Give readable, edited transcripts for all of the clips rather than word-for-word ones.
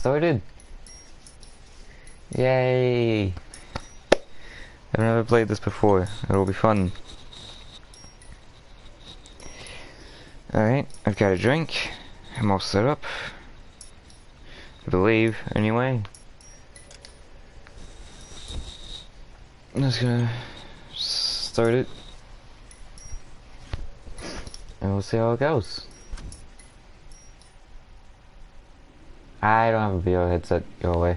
Started. Yay! I've never played this before. It'll be fun. Alright, I've got a drink. I'm all set up. I believe, anyway. I'm just gonna start it. And we'll see how it goes. I don't have a VR headset. Go away.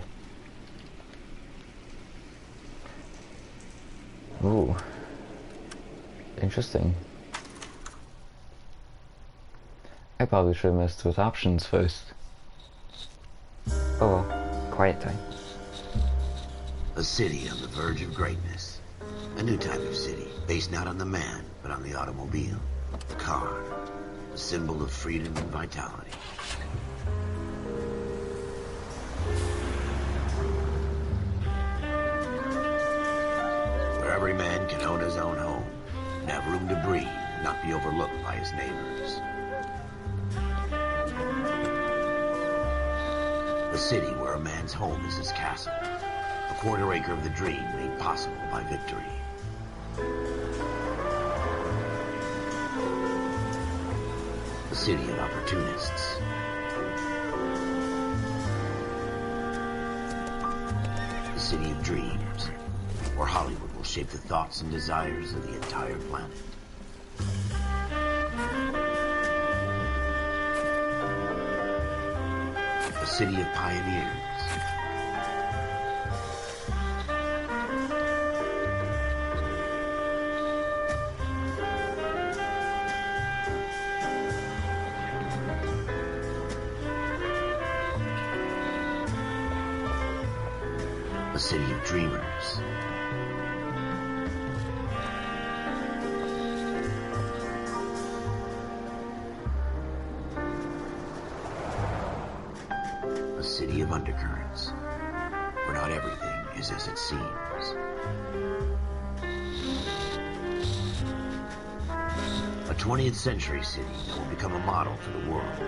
Ooh. Interesting. I probably should have messed with options first. Oh well. Quiet time. A city on the verge of greatness. A new type of city, based not on the man, but on the automobile. The car. A symbol of freedom and vitality. Where every man can own his own home, and have room to breathe, and not be overlooked by his neighbors. A city where a man's home is his castle. A quarter acre of the dream made possible by victory. A city of opportunists. A city of dreams, where Hollywood will shape the thoughts and desires of the entire planet. A city of pioneers. A city of dreamers. A city of undercurrents, where not everything is as it seems. A 20th century city that will become a model for the world.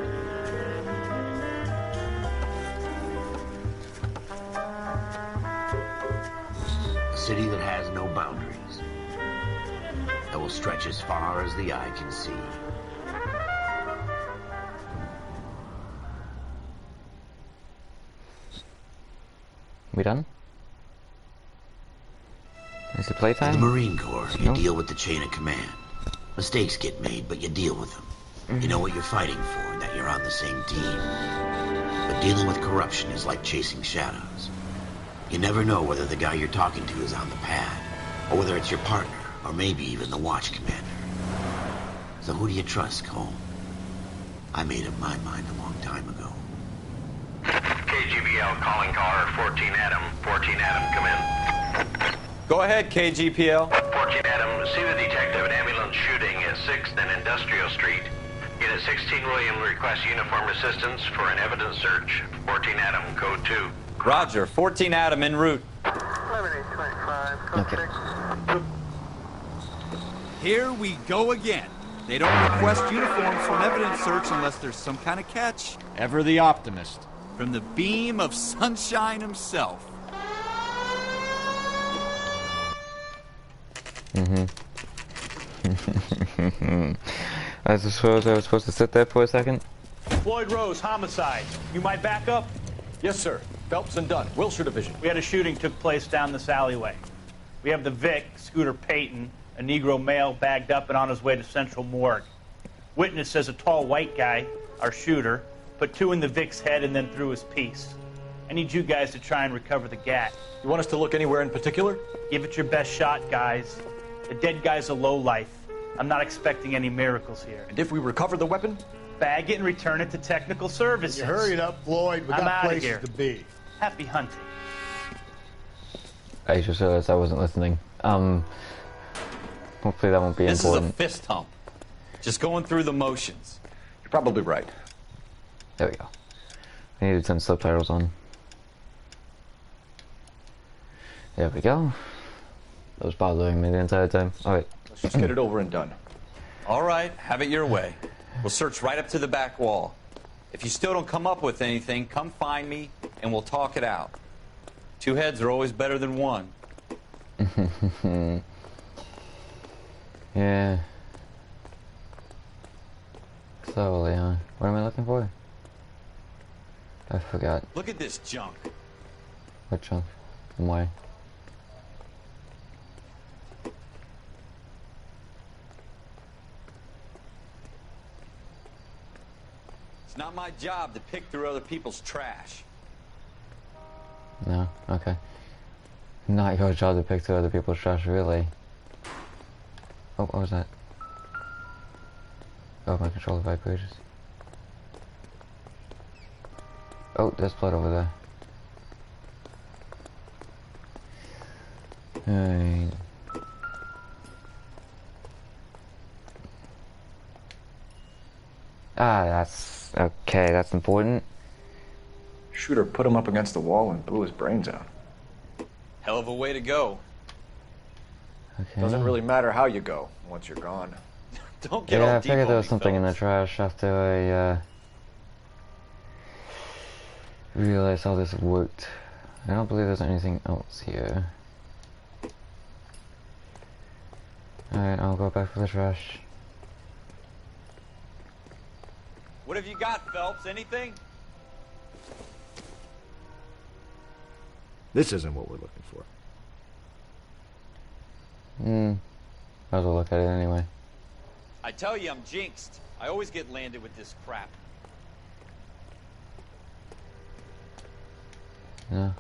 A city that has no boundaries, that will stretch as far as the eye can see. We done? Is it playtime? In the Marine Corps, you deal with the chain of command. Mistakes get made, but you deal with them. You know what you're fighting for, and that you're on the same team. But dealing with corruption is like chasing shadows. You never know whether the guy you're talking to is on the pad, or whether it's your partner, or maybe even the watch commander. So who do you trust, Cole? I made up my mind a long time ago. KGBL calling caller 14 Adam. 14 Adam, come in. Go ahead, KGPL. 14 Adam, see the detective at ambulance shooting at 6th and Industrial Street. Unit 16 William requests uniform assistance for an evidence search. 14 Adam, code 2. Roger, 14 Adam en route. 11825, code Okay. 6. Here we go again. They don't request uniforms for an evidence search unless there's some kind of catch. Ever the optimist. From the beam of sunshine himself. I suppose I was supposed to sit there for a second. Floyd Rose, homicide. You might back up? Yes, sir. Phelps and Dunn, Wilshire Division. We had a shooting took place down this alleyway. We have the Vic, Scooter Payton, a Negro male bagged up and on his way to Central Morgue. Witness says a tall white guy, our shooter, put 2 in the Vic's head and then threw his piece. I need you guys to try and recover the gat. You want us to look anywhere in particular? Give it your best shot, guys. The dead guy's a lowlife. I'm not expecting any miracles here. And if we recover the weapon? Bag it and return it to technical services. You hurry it up, Floyd. We I'm got outta places here. to be. Happy hunting. I just realized I wasn't listening. Hopefully that won't be This important. is a fist hump. Just going through the motions. You're probably right. There we go. I needed some subtitles on. There we go. That was bothering me the entire time. Alright. Let's just get it over and done. All right, have it your way. We'll search right up to the back wall. If you still don't come up with anything, come find me, and we'll talk it out. 2 heads are always better than 1. Yeah. So, Leon, what am I looking for? I forgot. Look at this junk. What chunk? And why? It's not my job to pick through other people's trash. No? Okay. Not your job to pick through other people's trash, really. Oh, what was that? Oh, my controller vibrated. Oh, there's blood over there. Alright. Ah, that's... okay, that's important. Shooter put him up against the wall and blew his brains out. Hell of a way to go. Okay. Doesn't really matter how you go once you're gone. Don't get all Yeah, I deep figured there on was me, something in the fellas. trash after I, realized how this worked. I don't believe there's anything else here. Alright, I'll go back for the trash. What have you got, Phelps? Anything? This isn't what we're looking for. Might as well look at it anyway. I tell you, I'm jinxed. I always get landed with this crap. No.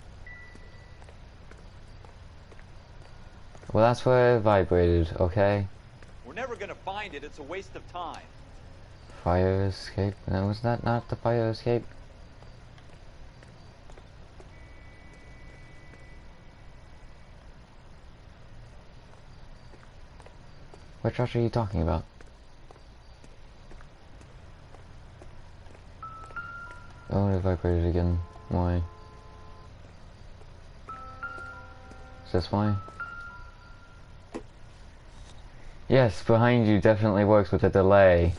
Well, that's where it vibrated, okay? We're never gonna find it. It's a waste of time. Fire escape? No, was that not the fire escape? What trash are you talking about? Oh, it vibrated again. Why? Is this why? Yes, behind you definitely works with a delay.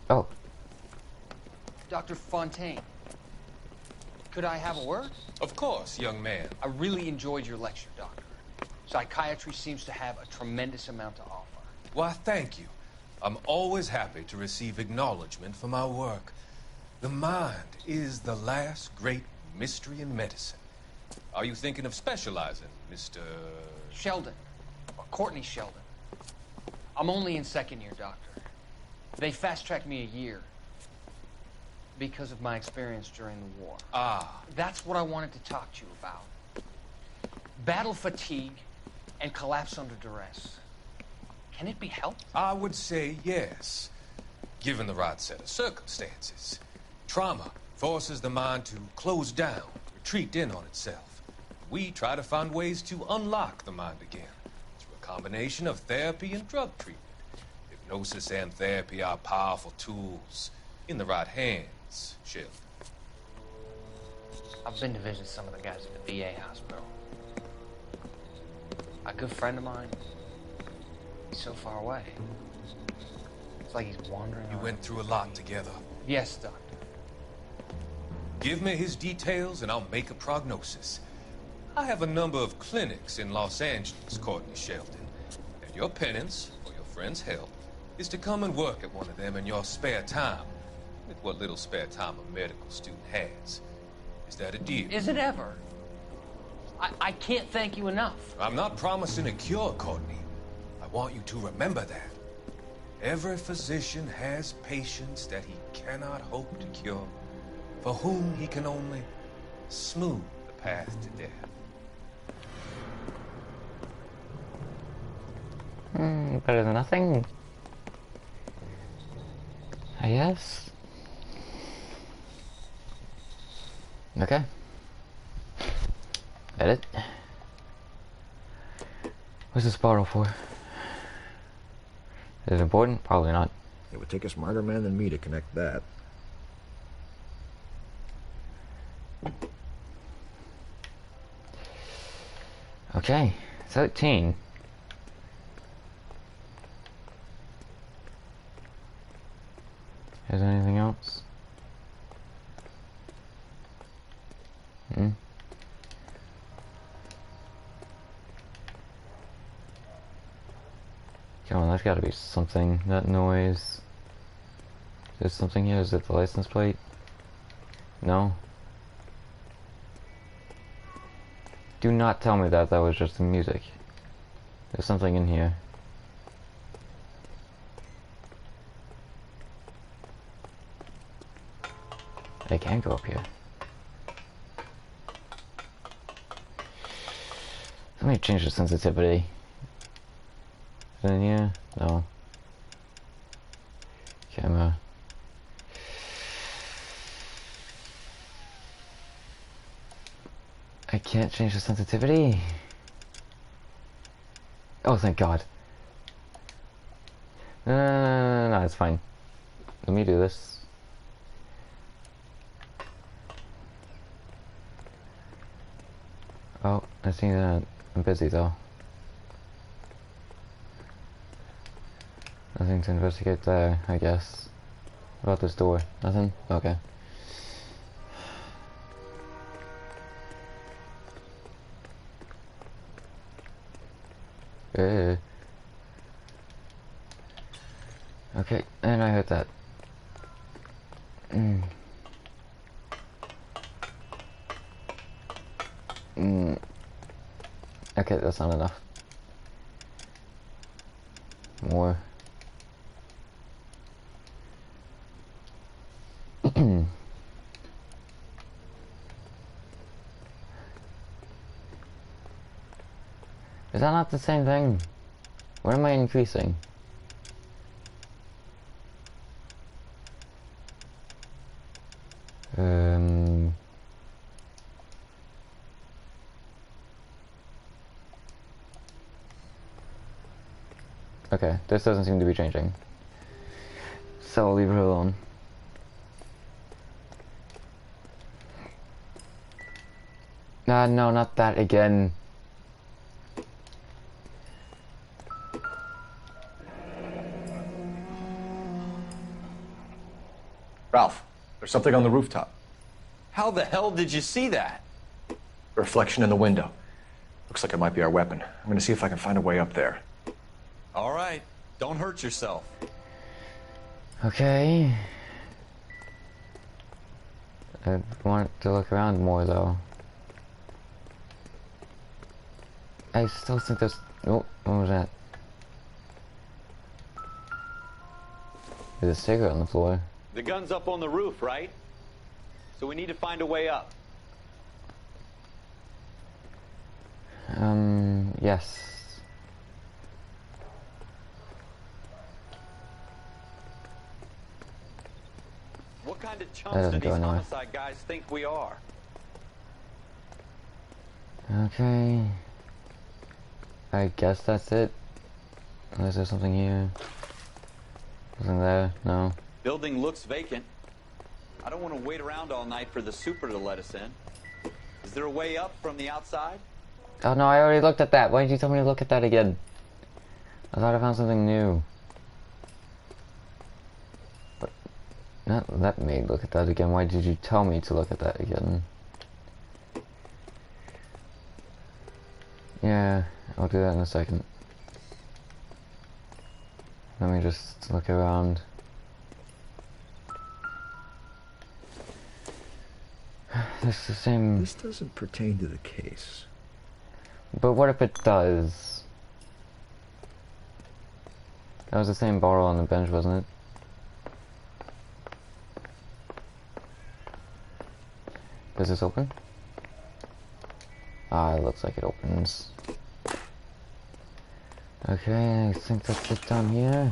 Oh. Dr. Fontaine, could I have a word? Of course, young man. I really enjoyed your lecture, Doctor. Psychiatry seems to have a tremendous amount to offer. Why, thank you. I'm always happy to receive acknowledgement for my work. The mind is the last great mystery in medicine. Are you thinking of specializing, Mr. Sheldon, or Courtney Sheldon. I'm only in second year, Doctor. They fast-tracked me a year because of my experience during the war. Ah. That's what I wanted to talk to you about. Battle fatigue and collapse under duress. Can it be helped? I would say yes, given the right set of circumstances. Trauma forces the mind to close down, retreat in on itself. We try to find ways to unlock the mind again through a combination of therapy and drug treatment. Hypnosis and therapy are powerful tools in the right hands, Sheldon. I've been to visit some of the guys at the VA hospital. A good friend of mine, he's so far away. It's like he's wandering You around. went through a lot together. Yes, Doctor. Give me his details and I'll make a prognosis. I have a number of clinics in Los Angeles, Courtney Sheldon. And your penance, for your friend's help, is to come and work at one of them in your spare time. With what little spare time a medical student has. Is that a deal? Is it ever? I can't thank you enough. I'm not promising a cure, Courtney. I want you to remember that. Every physician has patients that he cannot hope to cure, for whom he can only smooth the path to death. Better than nothing. I guess. Okay. Edit. What's this bottle for? Is it important? Probably not. It would take a smarter man than me to connect that. Okay, 13. Is there anything else? Come on, there's gotta be something. That noise. There's something here. Is it the license plate? No? Do not tell me that was just the music. There's something in here. I can't go up here. Let me change the sensitivity. Is it in here? No. Camera. I can't change the sensitivity. Oh, thank God. No, it's fine. Let me do this. Oh, I see that. I'm busy though. Nothing to investigate there, I guess. What about this door? Nothing? Okay. Okay, and I heard that. Okay, that's not enough. More. Is that not the same thing? What am I increasing? Okay, this doesn't seem to be changing. So I'll leave her alone. No, not that again. Ralph, there's something on the rooftop. How the hell did you see that? Reflection in the window. Looks like it might be our weapon. I'm gonna see if I can find a way up there. All right, don't hurt yourself. Okay. I want to look around more though. I still think there's... Oh, what was that? There's a cigarette on the floor. The gun's up on the roof, right? So we need to find a way up. Yes. What kind of chumps do these homicide guys think we are? Okay. I guess that's it. Unless there's something here. Nothing there? No. Building looks vacant. I don't want to wait around all night for the super to let us in. Is there a way up from the outside? Oh no, I already looked at that. Why did you tell me to look at that again? I thought I found something new. But not let me look at that again. Why did you tell me to look at that again? Yeah, I'll do that in a second. Let me just look around. It's the same... This doesn't pertain to the case. But what if it does? That was the same bottle on the bench, wasn't it? Does this open? Ah, it looks like it opens. Okay, I think that's it down here.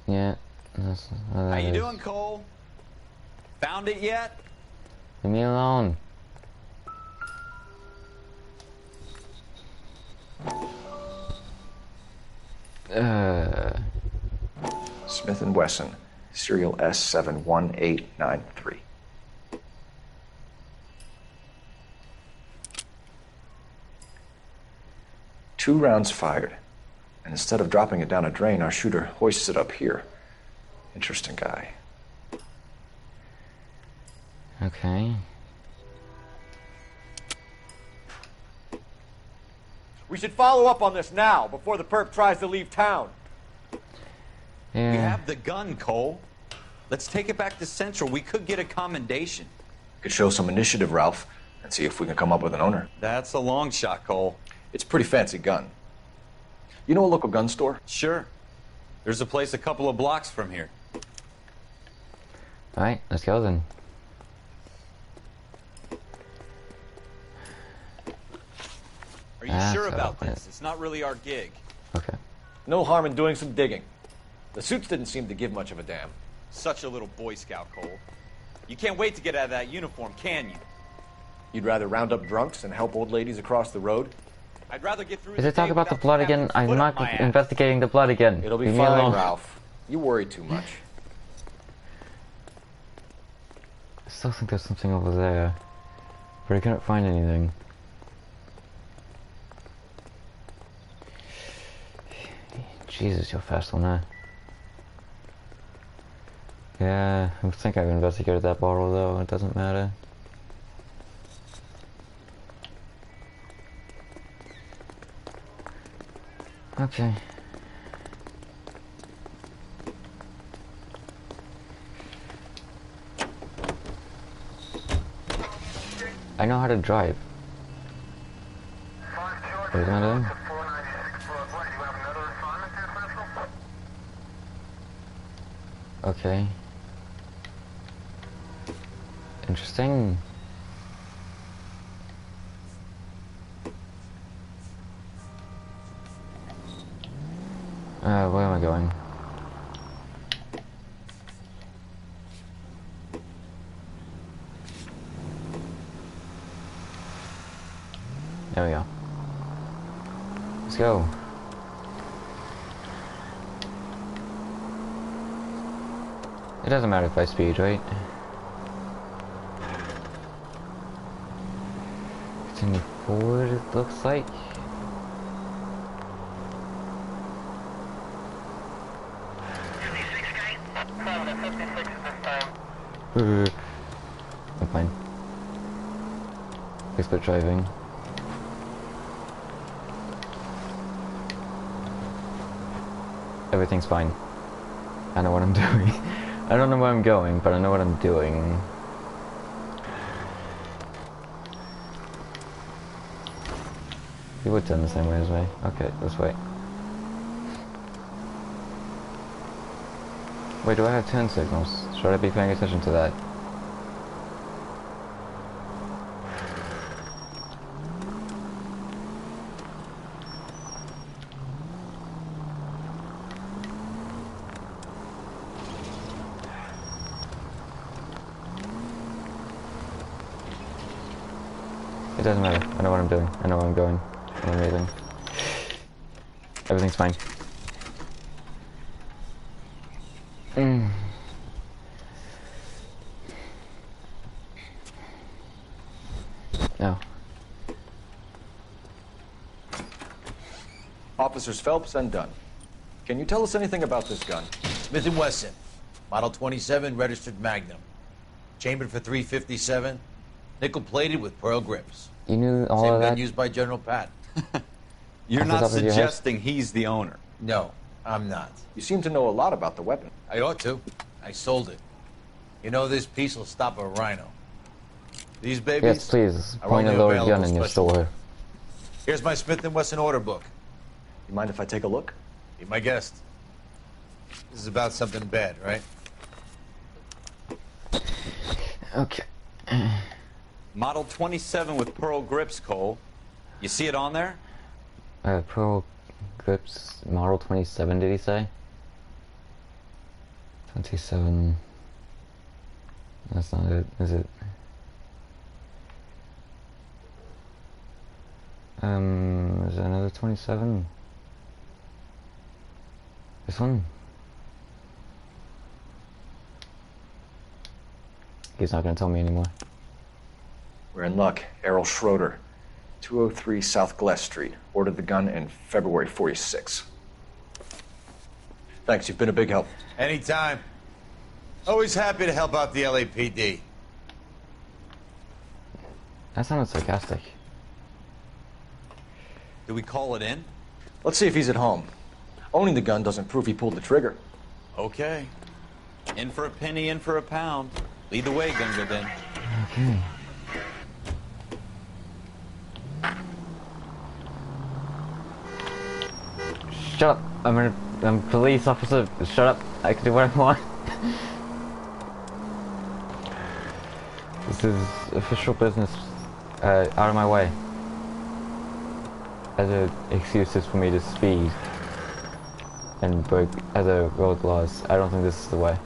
Yeah, that's what that How you is. doing, Cole? Found it yet? Leave me alone. Smith & Wesson, serial S71893. 2 rounds fired. And instead of dropping it down a drain, our shooter hoists it up here. Interesting guy. Okay. We should follow up on this now, before the perp tries to leave town. Yeah. We have the gun, Cole. Let's take it back to Central. We could get a commendation. Could show some initiative, Ralph, and see if we can come up with an owner. That's a long shot, Cole. It's a pretty fancy gun. You know a local gun store? Sure. There's a place a couple of blocks from here. Alright, let's go then. Are you sure about this? It's not really our gig. Okay. No harm in doing some digging. The suits didn't seem to give much of a damn. Such a little Boy Scout, Cole. You can't wait to get out of that uniform, can you? You'd rather round up drunks and help old ladies across the road? I'd rather get through. Is it talk about the blood again? I'm not investigating the blood again. It'll be Leave me fine, alone. Ralph. You worry too much. I still think there's something over there, but I couldn't find anything. Jesus, you're fast on that. Yeah, I think I've investigated that bottle though, it doesn't matter. Okay. I know how to drive. What are you gonna do? Okay. Interesting. Where am I going? There we go. Let's go. It doesn't matter if I speed, right? Continue forward, it looks like. I'm fine. Expert driving. Everything's fine. I know what I'm doing. I don't know where I'm going, but I know what I'm doing. You would turn the same way as me. Okay, this way. Wait, do I have turn signals? Should I be paying attention to that? It doesn't matter. I know what I'm doing. I know where I'm going. I'm amazing. Everything's fine. No. Officers Phelps and Dunn. Can you tell us anything about this gun? Smith & Wesson, Model 27, registered Magnum. Chambered for .357, nickel-plated with pearl grips. You knew all Same of gun that? used by General Patton. You're Off the not top of your head? suggesting he's the owner. No, I'm not. You seem to know a lot about the weapon. I ought to. I sold it. You know, this piece will stop a rhino. These babies Yes, please. are Point a only loaded available gun in your special. store. Here's my Smith & Wesson order book. You mind if I take a look? Be my guest. This is about something bad, right? Okay. Model 27 with pearl grips, Cole. You see it on there? Pearl grips, model 27, did he say? 27. That's not it, is it? Is there another 27? This one? He's not gonna tell me anymore. We're in luck. Errol Schroeder. 203 South Glass Street. Ordered the gun in February 46. Thanks, you've been a big help. Anytime. Always happy to help out the LAPD. That sounded sarcastic. Do we call it in? Let's see if he's at home. Owning the gun doesn't prove he pulled the trigger. Okay. In for a penny, in for a pound. Lead the way, Gunga then. Okay. Shut up. I'm a police officer. Shut up. I can do what I want. This is official business. Out of my way. Other excuses for me to speed and break other road laws. I don't think this is the way.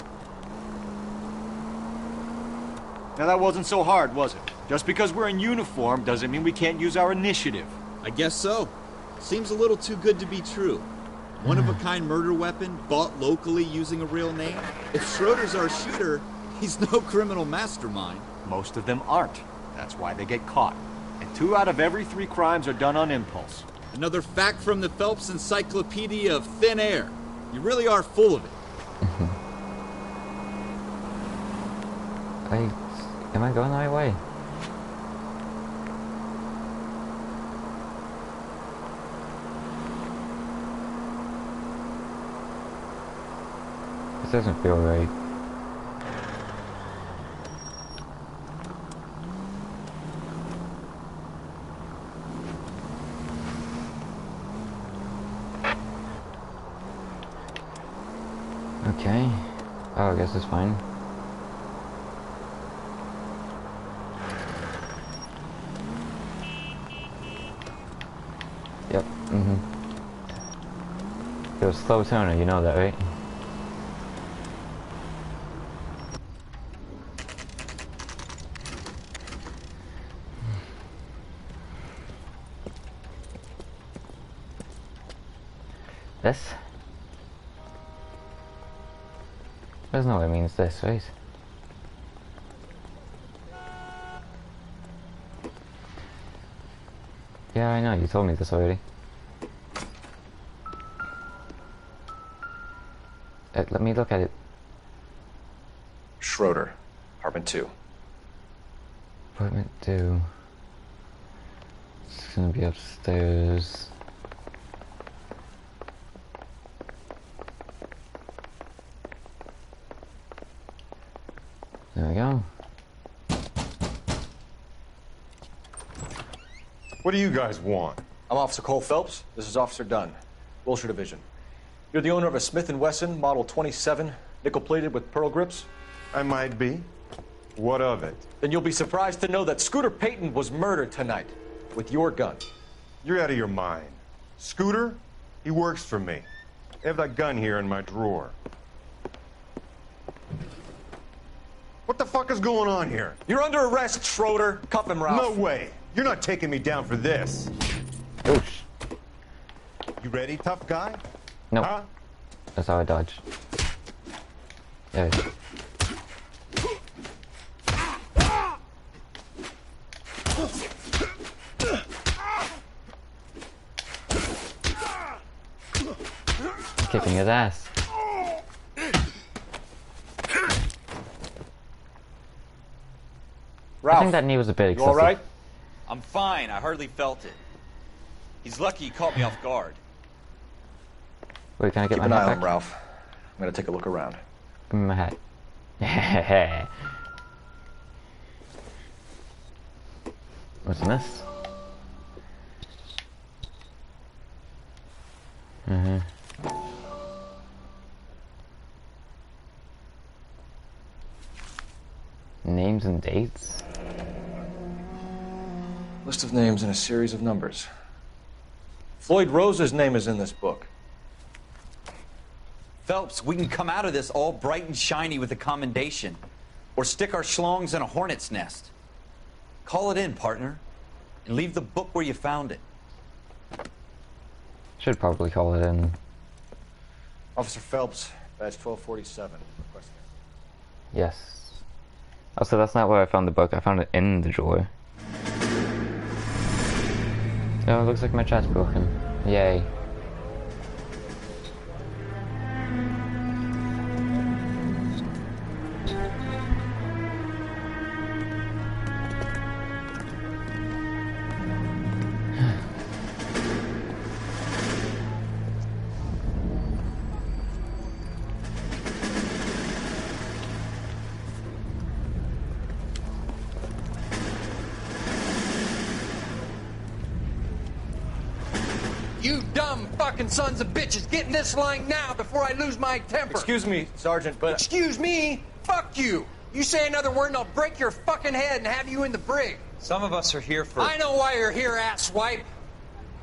Now that wasn't so hard, was it? Just because we're in uniform doesn't mean we can't use our initiative. I guess so. Seems a little too good to be true. One-of-a-kind murder weapon, bought locally using a real name. If Schroeder's our shooter, he's no criminal mastermind. Most of them aren't. That's why they get caught. And 2 out of every 3 crimes are done on impulse. Another fact from the Phelps Encyclopedia of Thin Air. You really are full of it. Am I going the right way? This doesn't feel right. Okay. Oh, I guess it's fine. Yep. You're a slow turner, you know that, right? This? There's no way it means this, right? Yeah, I know, you told me this already. Let me look at it. Schroeder, apartment 2. Apartment 2. It's gonna be upstairs. There we go. What do you guys want? I'm Officer Cole Phelps. This is Officer Dunn, Wilshire Division. You're the owner of a Smith & Wesson Model 27, nickel-plated with pearl grips? I might be. What of it? Then you'll be surprised to know that Scooter Payton was murdered tonight with your gun. You're out of your mind. Scooter? He works for me. I have that gun here in my drawer. What the fuck is going on here? You're under arrest, Schroeder. Cuff him, Ralph. No way. You're not taking me down for this. Oosh. You ready, tough guy? Nope. Huh? That's how I dodge. Yeah. Kicking his ass. Ralph, I think that knee was a bit excessive. you all right? I'm fine. I hardly felt it. He's lucky he caught me off guard. Wait, can I get Keep my an hat eye on him, back? Ralph. I'm gonna take a look around. Give me my hat. What's in this? Names and dates? List of names and a series of numbers. Floyd Rose's name is in this book. Phelps, we can come out of this all bright and shiny with a commendation. Or stick our schlongs in a hornet's nest. Call it in, partner. And leave the book where you found it. Should probably call it in. Officer Phelps, badge 1247. Requesting. Yes. Oh, so that's not where I found the book. I found it in the drawer. Oh, looks like my chat's broken. Yay. You dumb fucking sons of bitches, get in this line now before I lose my temper. Excuse me, Sergeant, but... Excuse me? Fuck you. You say another word and I'll break your fucking head and have you in the brig. Some of us are here for... I know why you're here, asswipe.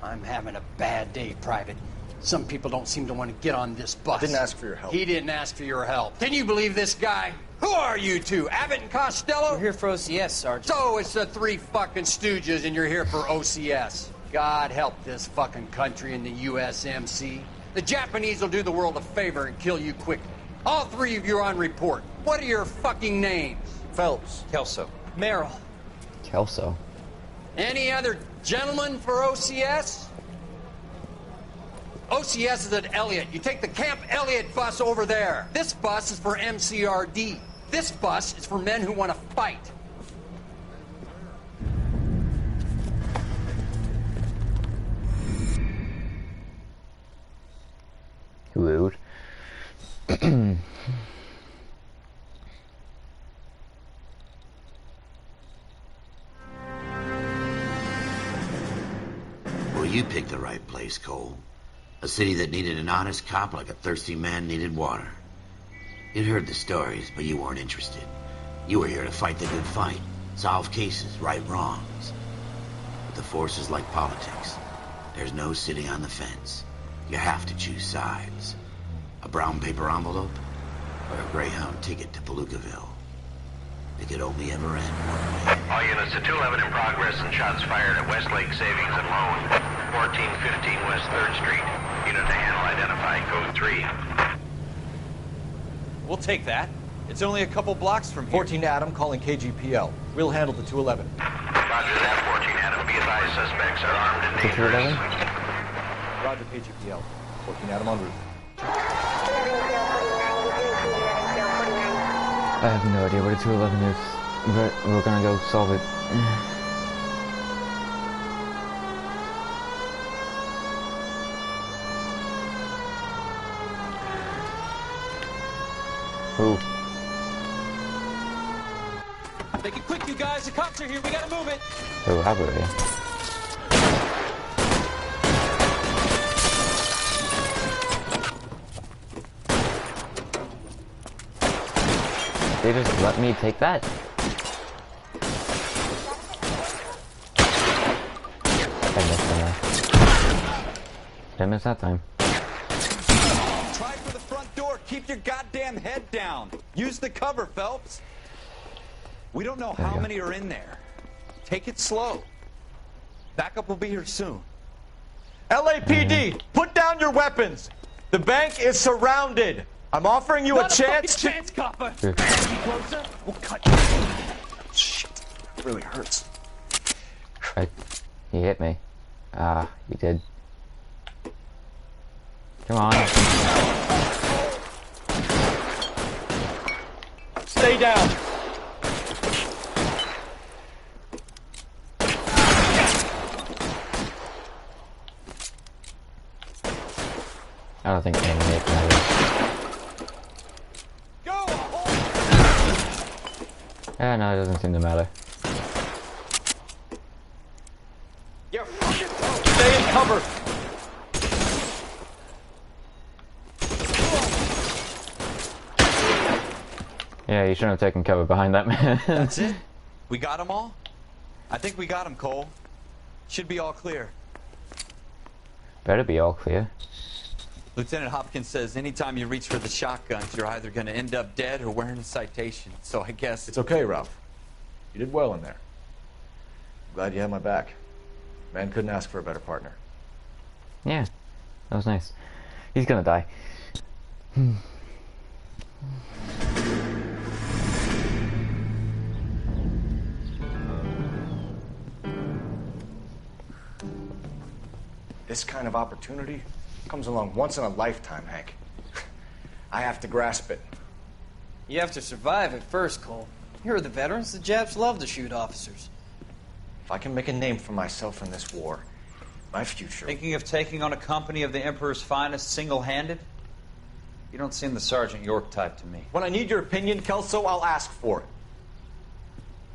I'm having a bad day, Private. Some people don't seem to want to get on this bus. I didn't ask for your help. He didn't ask for your help. Can you believe this guy? Who are you two? Abbott and Costello? We're here for OCS, Sergeant. So it's the three fucking stooges and you're here for OCS. God help this fucking country and the USMC. The Japanese will do the world a favor and kill you quickly. All three of you are on report. What are your fucking names? Phelps. Kelso. Merrill. Kelso. Any other gentlemen for OCS? OCS is at Elliott. You take the Camp Elliott bus over there. This bus is for MCRD. This bus is for men who want to fight. Rude. Well, you picked the right place, Cole. A city that needed an honest cop like a thirsty man needed water. You'd heard the stories, but you weren't interested. You were here to fight the good fight, solve cases, right wrongs. But the force is like politics. There's no sitting on the fence. You have to choose sides. A brown paper envelope or a Greyhound ticket to Palookaville. It could only ever end one way. All units to 211 in progress and shots fired at Westlake Savings and Loan, 1415 West 3rd Street. Unit to handle identified, code 3. We'll take that. It's only a couple blocks from here. 14 Adam calling KGPL. We'll handle the 211. Roger that, 14 Adam. Be advised, suspects are armed and dangerous. Roger, KGPL. 14 Adam en route. I have no idea what a 211 is, but we're gonna go solve it. Who? Make it quick, you guys. The cops are here. We gotta move it. Who have we? They just let me take that? I missed that. Did I miss that time? Try for the front door. Keep your goddamn head down. Use the cover, Phelps. We don't know how many are in there. Take it slow. Backup will be here soon. LAPD, put down your weapons. The bank is surrounded. I'm offering you a chance to... chance, copper. Sure. Closer. We'll cut you. Shit. It really hurts. Right. He hit me. Ah, he did. Come on. Stay down. I don't think aiming it matters. No, it doesn't seem to matter. You're fucking... Stay in cover. Yeah, you shouldn't have taken cover behind that man. That's it? We got them all? I think we got them, Cole. Should be all clear. Better be all clear. Lieutenant Hopkins says anytime you reach for the shotguns, you're either going to end up dead or wearing a citation. So I guess... It's okay, Ralph. You did well in there. I'm glad you had my back. Man couldn't ask for a better partner. Yeah, that was nice. He's gonna die. This kind of opportunity comes along once in a lifetime, Hank. I have to grasp it. You have to survive it first, Cole. Here are the veterans. The Japs love to shoot officers. If I can make a name for myself in this war, my future... Thinking of taking on a company of the Emperor's finest single-handed? You don't seem the Sergeant York type to me. When I need your opinion, Kelso, I'll ask for it.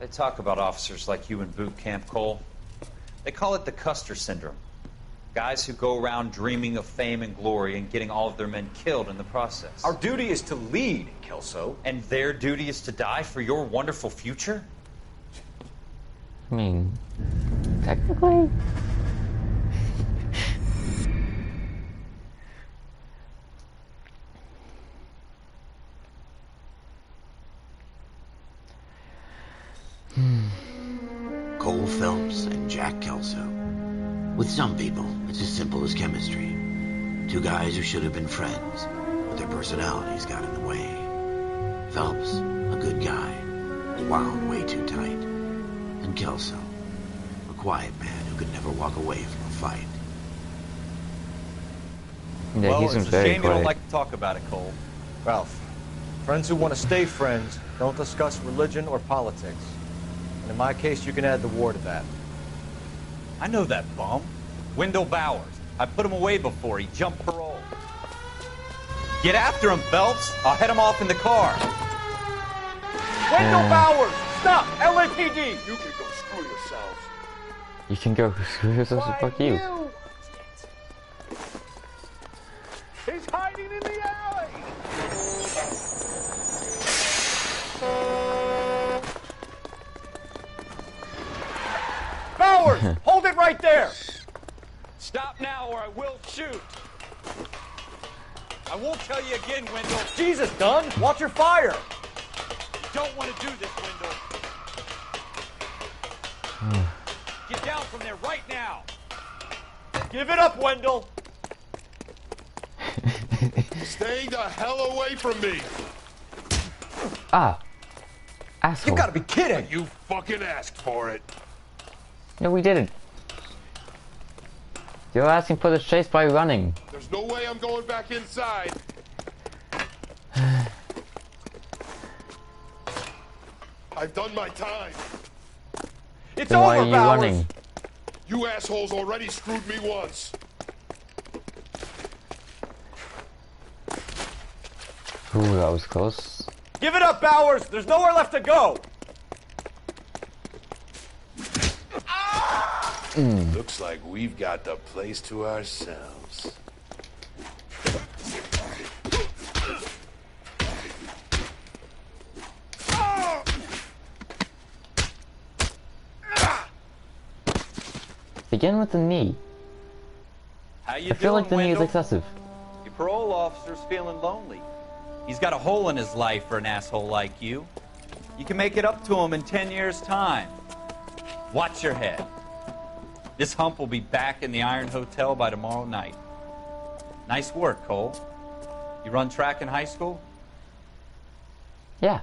They talk about officers like you in boot camp, Cole. They call it the Custer Syndrome. Guys who go around dreaming of fame and glory and getting all of their men killed in the process. Our duty is to lead, Kelso. And their duty is to die for your wonderful future? I mean, technically. Cole Phelps and Jack Kelso. With some people, it's as simple as chemistry. Two guys who should have been friends, but their personalities got in the way. Phelps, a good guy, wound way too tight. And Kelso, a quiet man who could never walk away from a fight. Yeah, well, he's it's a very shame you quiet. don't like to talk about it, Cole. Ralph, friends who want to stay friends don't discuss religion or politics. And in my case, you can add the war to that. I know that bum. Wendell Bowers. I put him away before. He jumped parole. Get after him, Phelps. I'll head him off in the car. Wendell Bowers! Stop! LAPD! You can go screw yourselves. You can go screw yourself, so fuck you. He's hiding in the alley! Bowers! Hold it right there! Stop now or I will shoot. I won't tell you again, Wendell. Jesus, Dunn! Watch your fire! You don't want to do this, Wendell. Get down from there right now. Give it up, Wendell! Stay the hell away from me! Ah. Asshole. You gotta be kidding! You fucking asked for it. No, we didn't. You're asking for the chase by running. There's no way I'm going back inside. I've done my time. It's Then over, why are you Bowers! running? You assholes already screwed me once. Ooh, that was close. Give it up, Bowers! There's nowhere left to go! Looks like we've got the place to ourselves. Begin with the knee. How you I feel like the doing, knee is Wendell? excessive. Your parole officer's feeling lonely. He's got a hole in his life for an asshole like you. You can make it up to him in 10 years' time. Watch your head. This hump will be back in the Iron Hotel by tomorrow night. Nice work, Cole. You run track in high school? Yeah.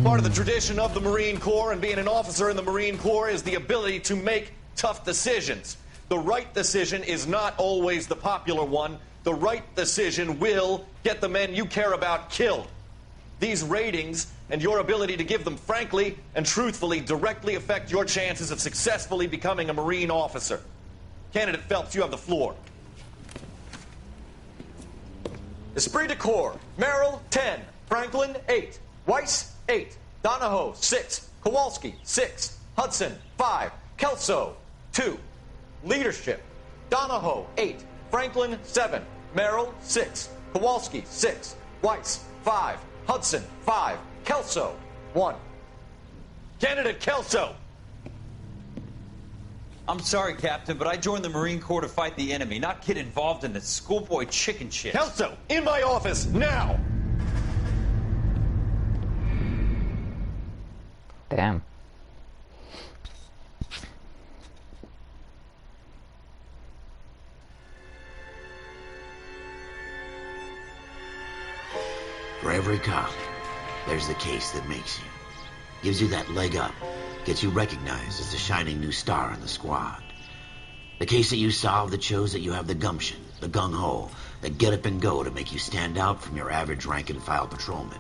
Part of the tradition of the Marine Corps and being an officer in the Marine Corps is the ability to make tough decisions. The right decision is not always the popular one. The right decision will get the men you care about killed. These ratings and your ability to give them frankly and truthfully directly affect your chances of successfully becoming a Marine officer. Candidate Phelps, you have the floor. Esprit de Corps, Merrill, 10. Franklin, 8. Weiss, 8. Donahoe, 6. Kowalski, 6. Hudson, 5. Kelso, 2. Leadership, Donahoe, 8. Franklin, 7. Merrill, 6. Kowalski, 6. Weiss, 5. Hudson, 5. Kelso, 1. Candidate Kelso. I'm sorry, Captain, but I joined the Marine Corps to fight the enemy, not get involved in this schoolboy chicken shit. Kelso, in my office, now! Damn. For every cop, there's the case that makes you. Gives you that leg up. Gets you recognized as the shining new star in the squad. The case that you solved that shows that you have the gumption, the gung-ho, the get up and go to make you stand out from your average rank-and-file patrolman.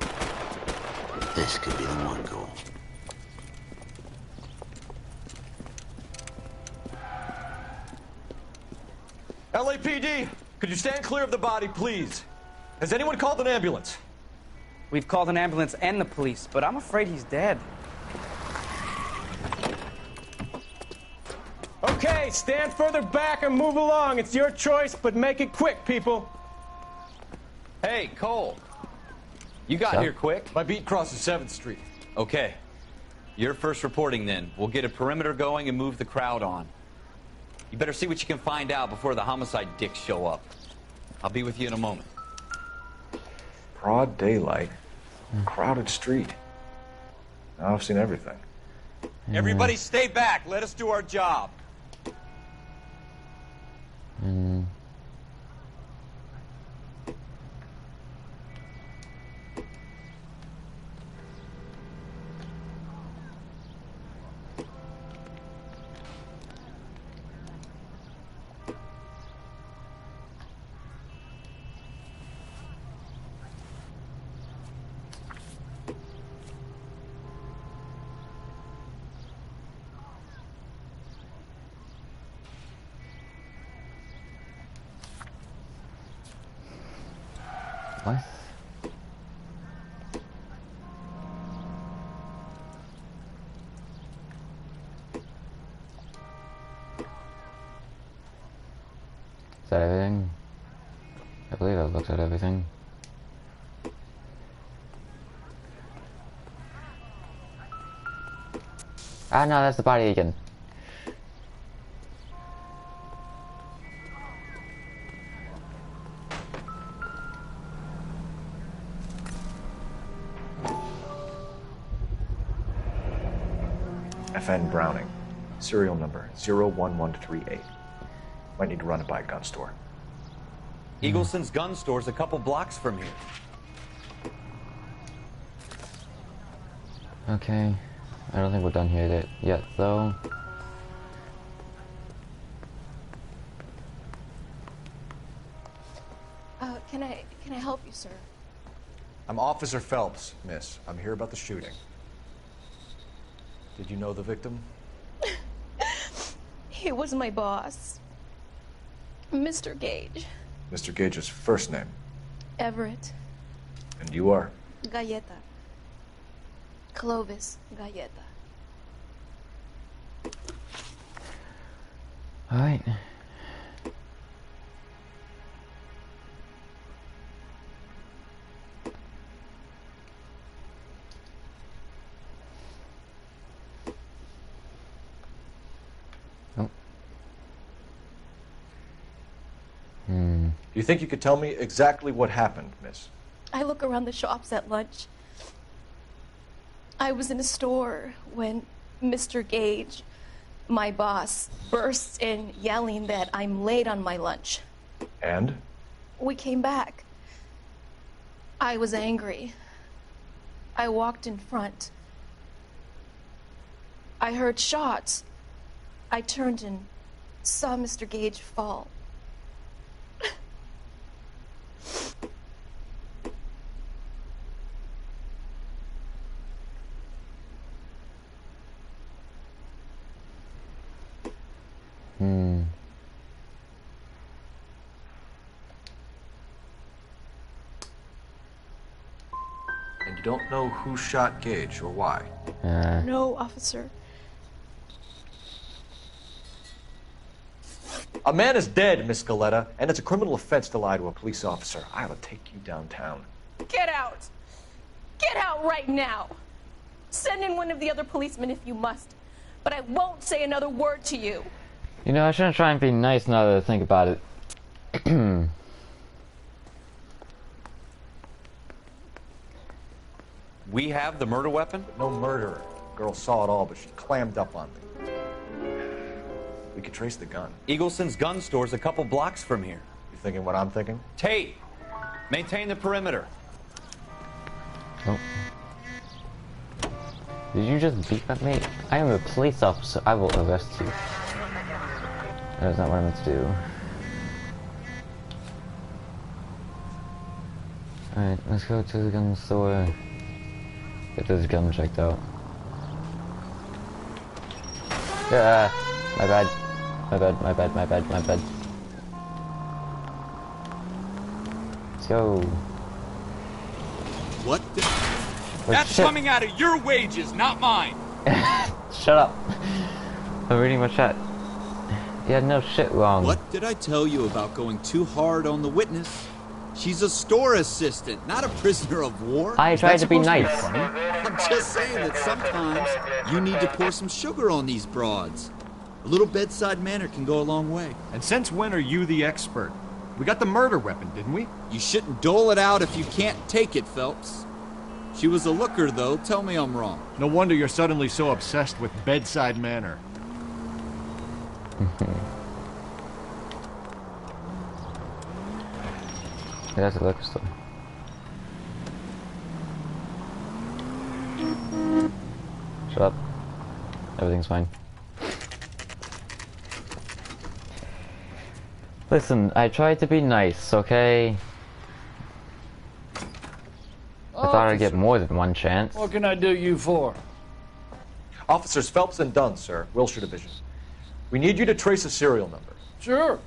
This could be the one, Cole. LAPD, could you stand clear of the body, please? Has anyone called an ambulance? We've called an ambulance and the police, but I'm afraid he's dead. Okay, stand further back and move along. It's your choice, but make it quick, people. Hey, Cole. You got here quick? My beat crosses 7th Street. Okay. You're first reporting then. We'll get a perimeter going and move the crowd on. You better see what you can find out before the homicide dicks show up. I'll be with you in a moment. Broad daylight. Crowded street. Now I've seen everything. Everybody stay back. Let us do our job. What? Is that everything? I believe I've looked at everything. Ah, no, that's the body again. FN Browning. Serial number 01138. Might need to run it by a gun store. Eagleson's gun store's a couple blocks from here. Okay. I don't think we're done here yet, though. Can I help you, sir? I'm Officer Phelps, miss. I'm here about the shooting. Did you know the victim? He was my boss, Mr. Gage. Mr. Gage's first name. Everett. And you are? Galleta. Clovis Galleta. Alright. Do you think you could tell me exactly what happened, miss? I look around the shops at lunch. I was in a store when Mr. Gage, my boss, bursts in yelling that I'm late on my lunch. And? We came back. I was angry. I walked in front. I heard shots. I turned and saw Mr. Gage fall. And you don't know who shot Gage or why? No, officer. A man is dead, Miss Galleta, and it's a criminal offense to lie to a police officer. I'll take you downtown. Get out! Get out right now! Send in one of the other policemen if you must, but I won't say another word to you. You know, I shouldn't try and be nice now that I think about it. We have the murder weapon? No murderer. Girl saw it all, but she clammed up on me. We could trace the gun. Eagleson's gun store's a couple blocks from here. You thinking what I'm thinking? Tate, maintain the perimeter. Oh. Did you just beep at me? I am a police officer. I will arrest you. That is not what I meant to do. Alright, let's go to the gun store. Get this gun checked out. Yeah, my bad. My bad, my bad, my bad, my bad. Let's go. What the? That's shit. coming out of your wages, not mine. Shut up. I'm reading my chat. You had no shit wrong. What did I tell you about going too hard on the witness? She's a store assistant, not a prisoner of war. I tried to be nice. I'm just saying that sometimes you need to pour some sugar on these broads. A little bedside manner can go a long way. And since when are you the expert? We got the murder weapon, didn't we? You shouldn't dole it out if you can't take it, Phelps. She was a looker, though. Tell me I'm wrong. No wonder you're suddenly so obsessed with bedside manner. That's a liquor store. Shut up. Everything's fine. Listen, I tried to be nice, okay? I thought I'd get more than one chance. What can I do you for? Officers Phelps and Dunn, sir, Wilshire Division. We need you to trace a serial number. Sure.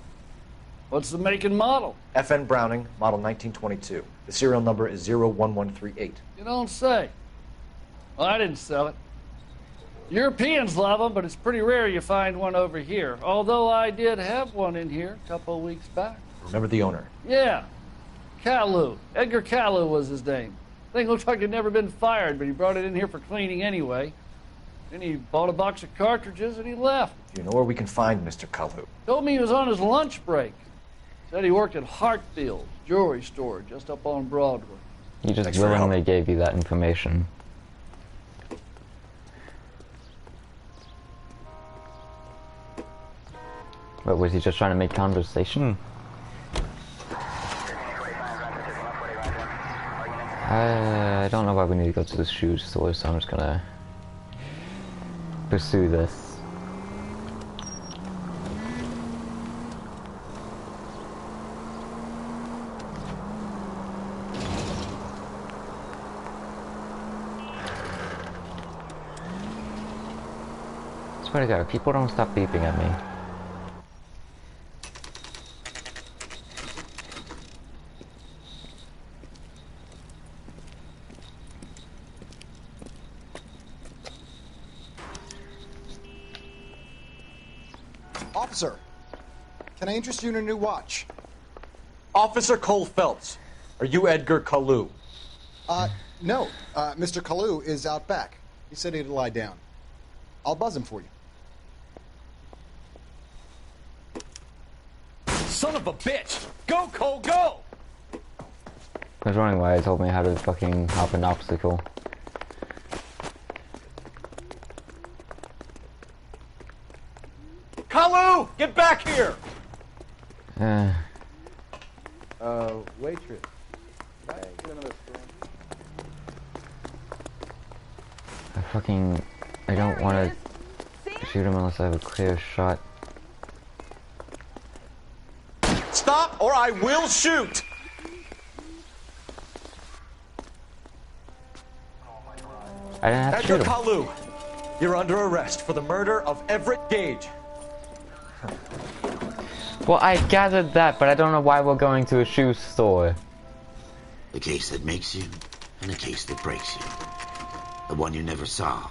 What's the make and model? FN Browning, model 1922. The serial number is 01138. You don't say. Well, I didn't sell it. Europeans love them, but it's pretty rare you find one over here. Although I did have one in here a couple of weeks back. Remember the owner? Yeah. Kalu. Edgar Kalu was his name. Thing looked like he'd never been fired, but he brought it in here for cleaning anyway. Then he bought a box of cartridges and he left. Do you know where we can find Mr. Kalu? Told me he was on his lunch break. Said he worked at Hartfield's jewelry store just up on Broadway. He just willingly gave you that information. But was he just trying to make conversation? I don't know why we need to go to the shoe store, so I'm just gonna pursue this. I swear to God, people don't stop beeping at me. Officer, can I interest you in a new watch? Officer Cole Phelps, are you Edgar Kalu? No. Mr. Kalu is out back. He said he'd lie down. I'll buzz him for you. Son of a bitch! Go, Cole, go! I was wondering why he told me how to fucking hop an obstacle. Kalu! Get back here! Waitress. Can I get another spoon? I don't want to shoot him unless I have a clear shot. Stop or I will shoot! I didn't have to Edgar shoot him. Kalu, you're under arrest for the murder of Everett Gage. Well, I gathered that, but I don't know why we're going to a shoe store. The case that makes you, and the case that breaks you. The one you never solve.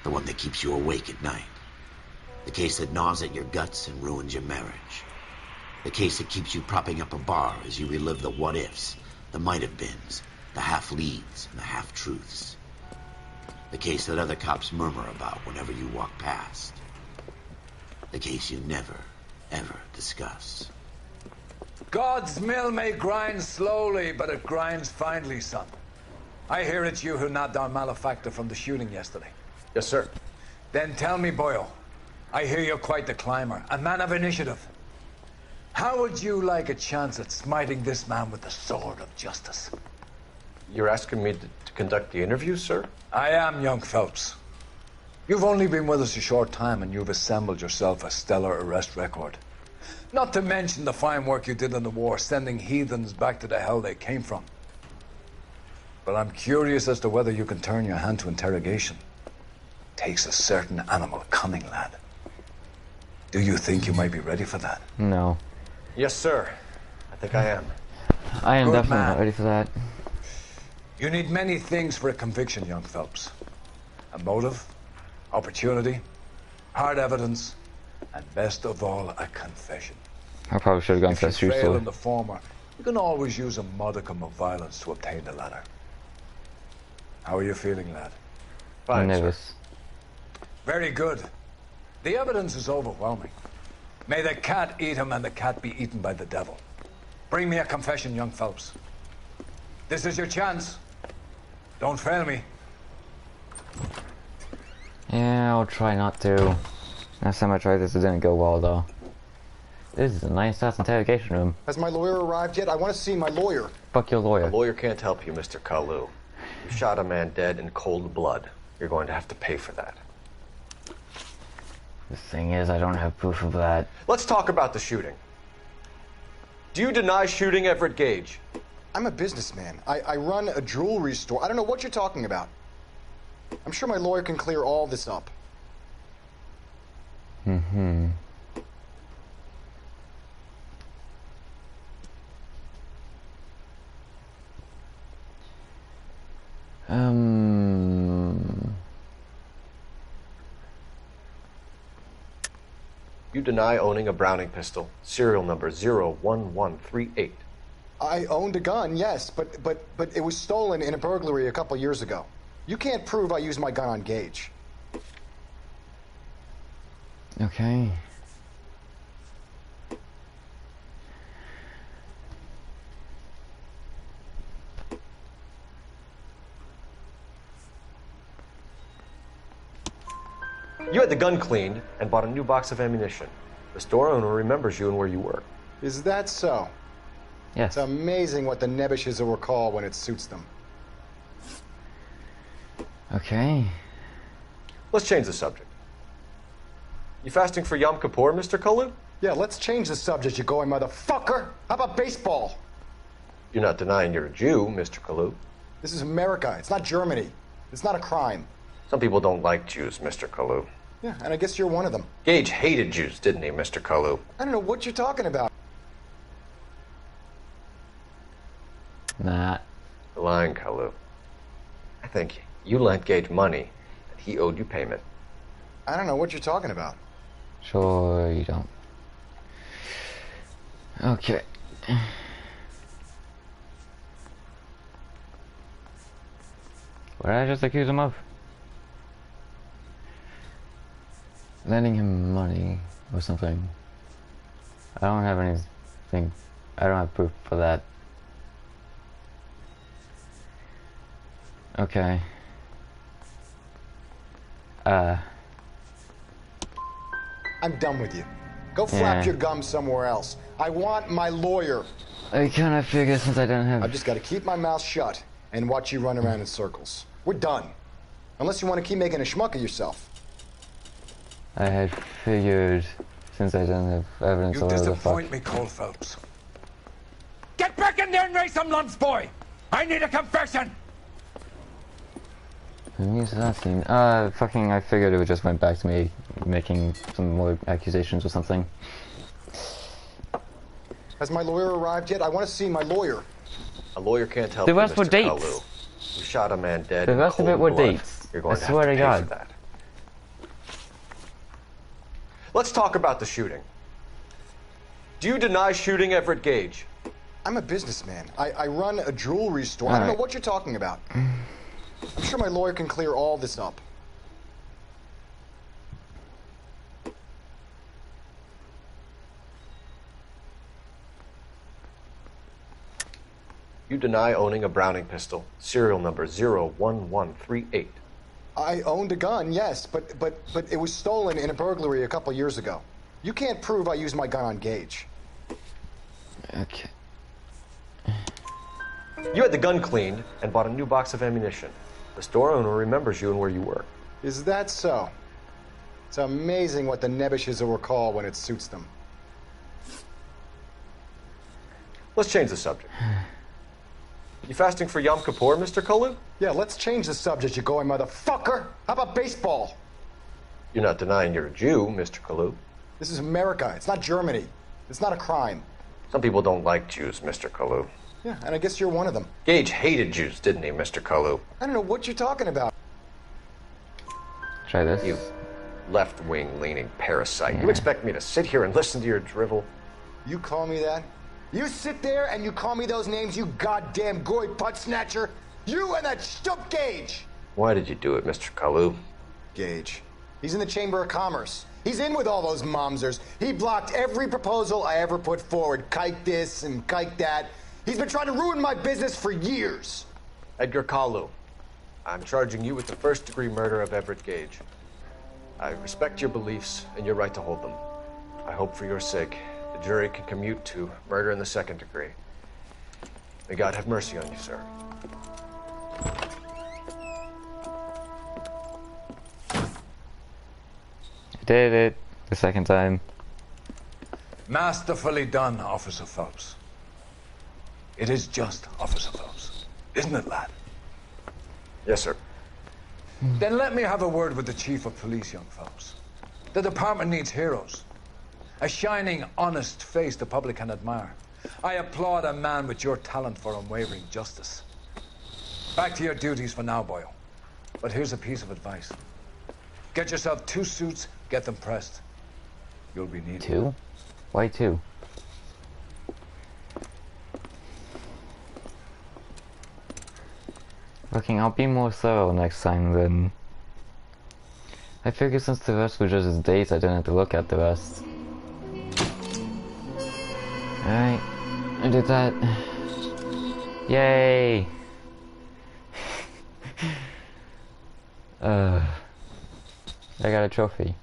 The one that keeps you awake at night. The case that gnaws at your guts and ruins your marriage. The case that keeps you propping up a bar as you relive the what-ifs, the might-have-beens, the half-leads, and the half-truths. The case that other cops murmur about whenever you walk past. The case you never, ever discuss. God's mill may grind slowly, but it grinds finely, son. I hear it's you who nabbed our malefactor from the shooting yesterday. Yes, sir. Then tell me, Boyle, I hear you're quite the climber, a man of initiative. How would you like a chance at smiting this man with the sword of justice? You're asking me to conduct the interview, sir? I am, young Phelps. You've only been with us a short time and you've assembled yourself a stellar arrest record. Not to mention the fine work you did in the war, sending heathens back to the hell they came from. But I'm curious as to whether you can turn your hand to interrogation. Takes a certain animal cunning, lad. Do you think you might be ready for that? No. Yes, sir. I think I am. I am Good definitely man. not ready for that. You need many things for a conviction, young Phelps. A motive, opportunity, hard evidence, and best of all, a confession. I probably should have gone to that If shoe you fail store. in the former, you can always use a modicum of violence to obtain the latter. How are you feeling, lad? I'm nervous. Very good. The evidence is overwhelming. May the cat eat him and the cat be eaten by the devil. Bring me a confession, young Phelps. This is your chance. Don't fail me. Yeah, I'll try not to. Last time I tried this, it didn't go well though. This is a nice ass interrogation room. Has my lawyer arrived yet? I want to see my lawyer. Fuck your lawyer. A lawyer can't help you, Mr. Kalu. You shot a man dead in cold blood. You're going to have to pay for that. The thing is, I don't have proof of that. Let's talk about the shooting. Do you deny shooting Everett Gage? I'm a businessman. I run a jewelry store. I don't know what you're talking about. I'm sure my lawyer can clear all this up. Mm-hmm. You deny owning a Browning pistol, serial number 01138. I owned a gun, yes, but it was stolen in a burglary a couple years ago. You can't prove I used my gun on Gage. Okay. You had the gun cleaned and bought a new box of ammunition. The store owner remembers you and where you were. Is that so? Yes. It's amazing what the Nebbishes will recall when it suits them. Okay. Let's change the subject. You fasting for Yom Kippur, Mr. Kalu? Yeah, let's change the subject, you going motherfucker. How about baseball? You're not denying you're a Jew, Mr. Kalu. This is America. It's not Germany. It's not a crime. Some people don't like Jews, Mr. Kalu. Yeah, and I guess you're one of them. Gage hated Jews, didn't he, Mr. Kalu? I don't know what you're talking about. Nah. You're lying, Kalu. I think you lent Gage money, and he owed you payment. I don't know what you're talking about. Sure you don't. Okay. What did I just accuse him of? Lending him money or something. I don't have anything. I don't have proof for that. Okay. I'm done with you. Go flap Yeah. your gum somewhere else. I want my lawyer. I kind of figured since I don't have... I've just got to keep my mouth shut and watch you run around in circles. We're done. Unless you want to keep making a schmuck of yourself. I had figured since I didn't have evidence You or whatever the fuck. disappoint me, Cole Phelps. Get back in there and raise some lumps, boy! I need a confession! Who used that scene? Fucking, I figured it would just went back to me making some more accusations or something. Has my lawyer arrived yet? I want to see my lawyer. A lawyer can't help The you, rest were Mr. dates. Kalu. You shot a man dead The in rest of cold it were blood. dates. You're going I to swear have to to pay God. for that. Let's talk about the shooting. Do you deny shooting Everett Gage? I'm a businessman. I run a jewelry store. I don't know what you're talking about. I'm sure my lawyer can clear all this up. You deny owning a Browning pistol, serial number 01138. I owned a gun, yes, but it was stolen in a burglary a couple years ago. You can't prove I used my gun on Gage. Okay. You had the gun cleaned and bought a new box of ammunition. The store owner remembers you and where you were. Is that so? It's amazing what the nebbishes will recall when it suits them. Let's change the subject. You fasting for Yom Kippur, Mr. Kalu? Yeah, let's change the subject, you going motherfucker. How about baseball? You're not denying you're a Jew, Mr. Kalu. This is America. It's not Germany. It's not a crime. Some people don't like Jews, Mr. Kalu. Yeah, and I guess you're one of them. Gage hated Jews, didn't he, Mr. Kalu? I don't know what you're talking about. Try this. You left-wing leaning parasite. You expect me to sit here and listen to your drivel? You call me that? You sit there and you call me those names, you goddamn goy putt snatcher? You and that stup Gage! Why did you do it, Mr. Kalu? Gage. He's in the Chamber of Commerce. He's in with all those momsers. He blocked every proposal I ever put forward. Kike this and kike that. He's been trying to ruin my business for years. Edgar Kalu, I'm charging you with the first-degree murder of Everett Gage. I respect your beliefs and your right to hold them. I hope for your sake the jury can commute to murder in the second degree. May God have mercy on you, sir. Did it the second time. Masterfully done, Officer Phelps. It is just, Officer Phelps. Isn't it, lad? Yes, sir. Then let me have a word with the Chief of Police, young Phelps. The department needs heroes. A shining, honest face the public can admire. I applaud a man with your talent for unwavering justice. Back to your duties for now, Boyle. But here's a piece of advice. Get yourself 2 suits, get them pressed. You'll be needed. 2? Why 2? Fucking, I'll be more thorough next time then. I figured since the rest were just his dates, I didn't have to look at the rest. Alright, I did that. Yay! I got a trophy.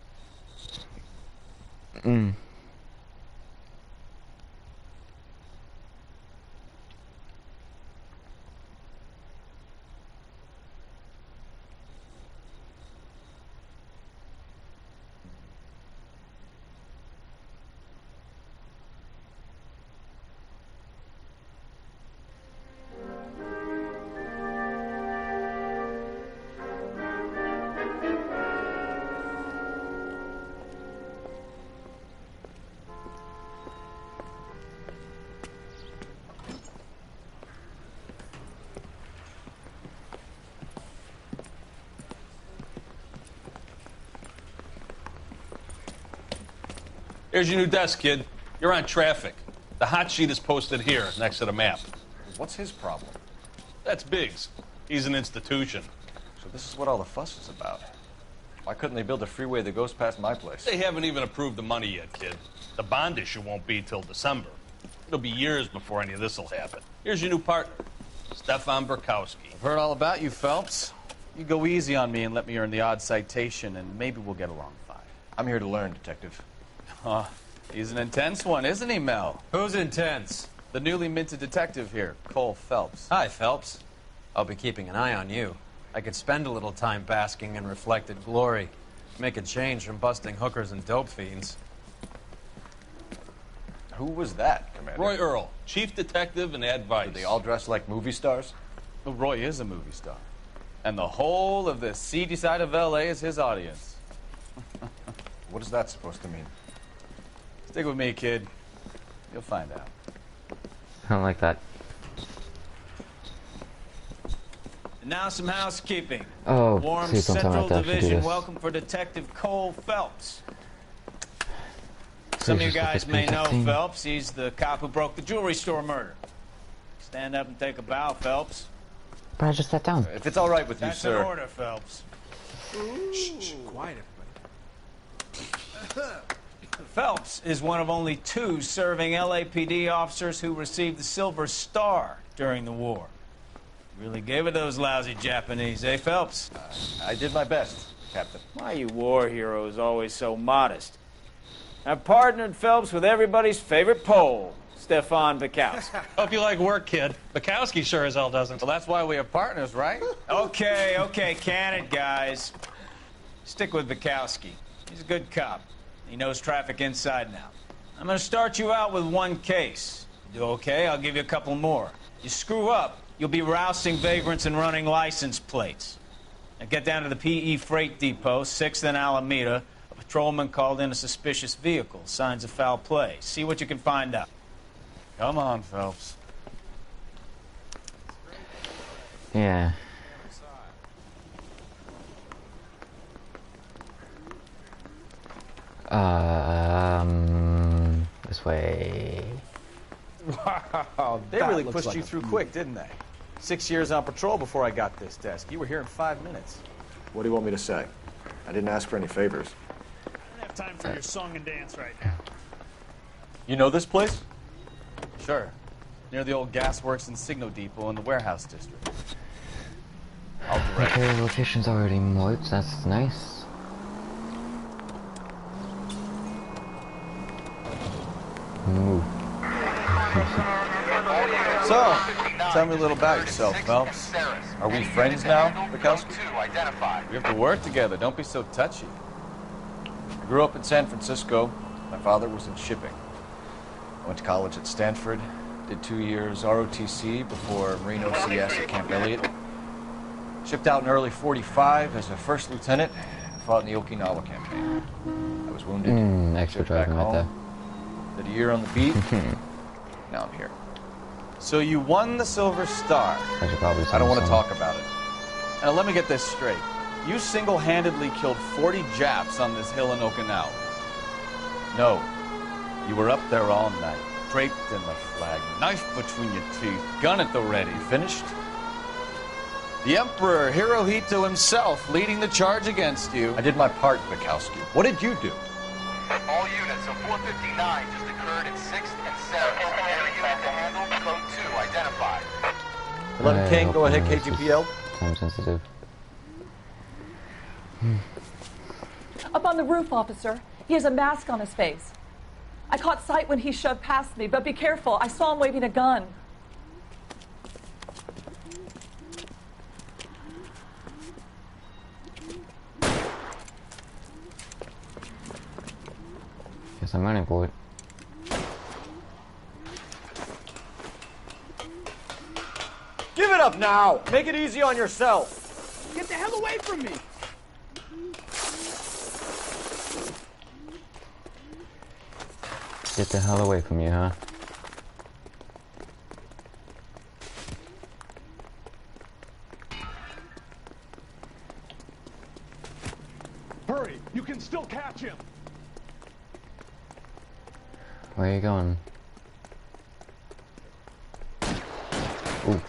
Here's your new desk, kid. You're on traffic. The hot sheet is posted here, next to the map. What's his problem? That's Biggs. He's an institution. So this is what all the fuss is about. Why couldn't they build a freeway that goes past my place? They haven't even approved the money yet, kid. The bond issue won't be till December. It'll be years before any of this will happen. Here's your new partner, Stefan Burkowski. I've heard all about you, Phelps. You go easy on me and let me earn the odd citation, and maybe we'll get along fine. I'm here to learn, Detective. He's an intense one, isn't he, Mel? Who's intense? The newly minted detective here, Cole Phelps. Hi, Phelps. I'll be keeping an eye on you. I could spend a little time basking in reflected glory. Make a change from busting hookers and dope fiends. Who was that, Commander? Roy Earl, chief detective and advice. Do they all dress like movie stars? Well, Roy is a movie star. And the whole of the seedy side of L.A. is his audience. What is that supposed to mean? Stick with me, kid. You'll find out. I don't like that. And now some housekeeping. Oh, Warm please don't tell me I Central have to actually do Division this. welcome for Detective Cole Phelps. Some of you just look guys at may page know 15. Phelps. He's the cop who broke the jewelry store murder. Stand up and take a bow, Phelps. But I just sat down. If it's all right with you, That's sir. an order, Phelps. Shh, quiet, everybody. Phelps is one of only 2 serving LAPD officers who received the Silver Star during the war. Really gave it those lousy Japanese, eh, Phelps? I did my best, Captain. Why you war heroes always so modest? I've partnered Phelps with everybody's favorite Pole, Stefan Burkowski. Hope you like work, kid. Bukowski sure as hell doesn't. Well, that's why we have partners, right? Okay, can it, guys. Stick with Burkowski. He's a good cop. He knows traffic inside and out. I'm gonna start you out with one case. You do okay, I'll give you a couple more. You screw up, you'll be rousting vagrants and running license plates. Now get down to the PE Freight Depot, 6th and Alameda. A patrolman called in a suspicious vehicle. Signs of foul play. See what you can find out. Come on, Phelps. Yeah. This way. Wow, they really pushed you through quick, didn't they? 6 years on patrol before I got this desk. You were here in 5 minutes. What do you want me to say? I didn't ask for any favors. I don't have time for your song and dance right now. You know this place? Sure. Near the old gasworks and Signo Depot in the warehouse district. I'll direct. Okay, location's already marked. That's nice. Move. So, tell me a little about yourself, Phelps. Are we friends now, Bukowski? We have to work together. Don't be so touchy. I grew up in San Francisco. My father was in shipping. I went to college at Stanford. Did 2 years ROTC before Marine OCS at Camp Elliott. Shipped out in early '45 as a first lieutenant. Fought in the Okinawa campaign. I was wounded. Extra Shipped back driving right there. home. Did a year on the beat. Now I'm here. So you won the Silver Star. I should probably I don't want to some. talk about it. Now let me get this straight. You single-handedly killed 40 Japs on this hill in Okinawa. No. You were up there all night, draped in the flag, knife between your teeth, gun at the ready. Finished? The Emperor Hirohito himself leading the charge against you. I did my part, Bukowski. What did you do? All units of 459 just occurred in 6th and 7th. Every unit to handle, code 2 identified. 11 King, go ahead, KGPL. Time sensitive. Up on the roof, officer. He has a mask on his face. I caught sight when he shoved past me, but be careful. I saw him waving a gun. Guess I'm running for it. Give it up now! Make it easy on yourself! Get the hell away from me! Get the hell away from you, huh? Hurry! You can still catch him! Where are you going? Ooh.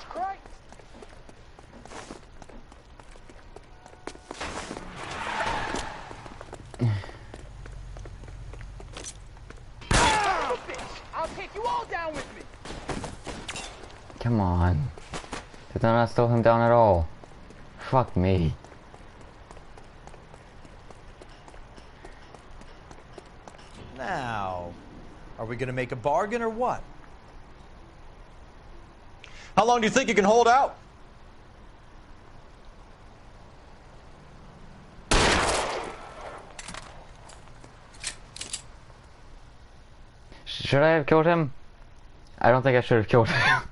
I'll take you all down with me! Come on. Did I not slow him down at all? Fuck me. Now, are we gonna make a bargain or what? How long do you think you can hold out? Should I have killed him? I don't think I should have killed him.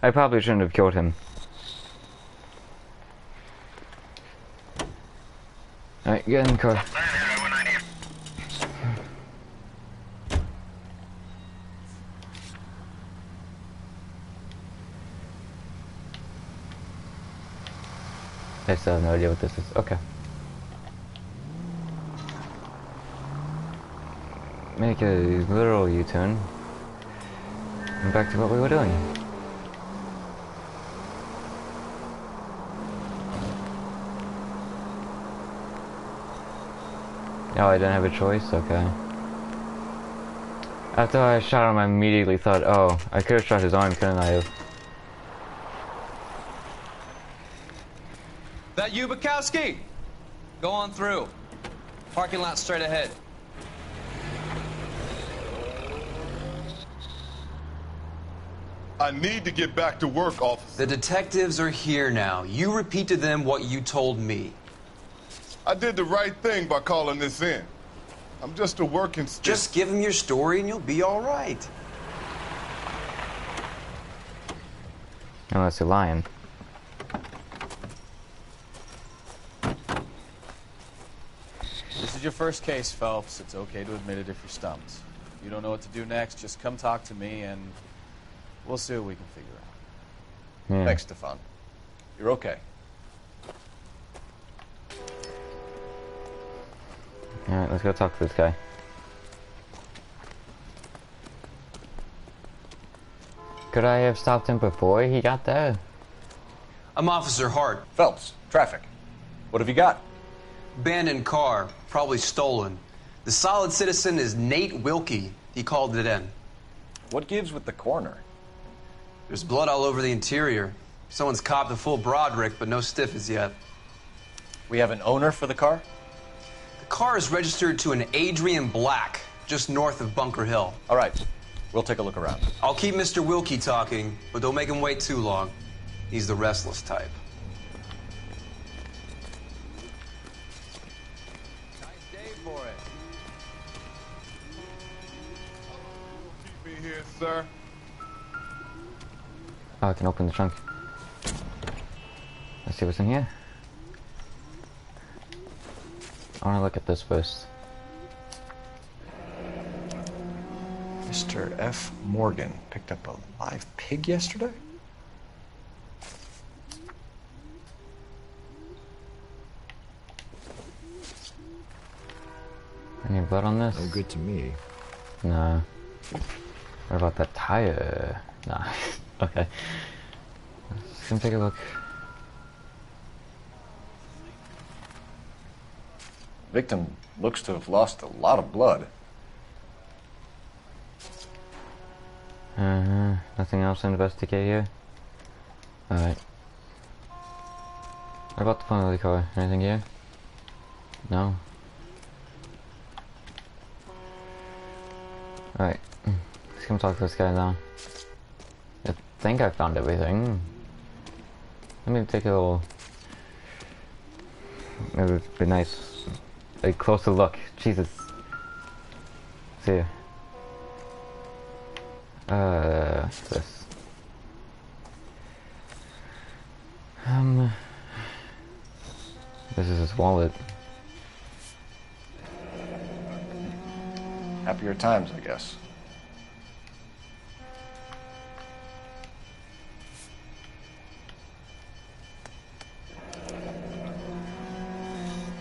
I probably shouldn't have killed him. Alright, get in the car. I still have no idea what this is. Okay. Make a literal U-turn. And back to what we were doing. Oh, I didn't have a choice? Okay. After I shot him, I immediately thought, oh, I could have shot his arm, couldn't I have? That you, Bukowski? Go on through. Parking lot straight ahead. I need to get back to work, officer. The detectives are here now. You repeat to them what you told me. I did the right thing by calling this in. I'm just a working stick. Just give them your story and you'll be all right. Unless you're lying. This is your first case, Phelps. It's okay to admit it if you're stumped. If you don't know what to do next, just come talk to me and we'll see what we can figure out. Yeah. Thanks, Stefan. You're okay. Alright, let's go talk to this guy. Could I have stopped him before he got there? I'm Officer Hart. Phelps, traffic. What have you got? Abandoned car, probably stolen. The solid citizen is Nate Wilkie. He called it in. What gives with the coroner? There's blood all over the interior. Someone's copped a full Broderick, but no stiff as yet. We have an owner for the car? The car is registered to an Adrian Black, just north of Bunker Hill. All right, we'll take a look around. I'll keep Mr. Wilkie talking, but don't make him wait too long. He's the restless type. Keep me here, sir. Oh, I can open the trunk. Let's see what's in here. I want to look at this first. Mr. F. Morgan picked up a live pig yesterday? Any blood on this? No good to me. No. What about that tire? Nah. Okay. Let's come take a look. Victim looks to have lost a lot of blood. Nothing else to investigate here? Alright. What about the front of the car? Anything here? No? Alright. Let's come talk to this guy now. I think I found everything. Let me take a little... It would be nice. A closer look. Jesus. See here. This. This is his wallet. Happier times, I guess.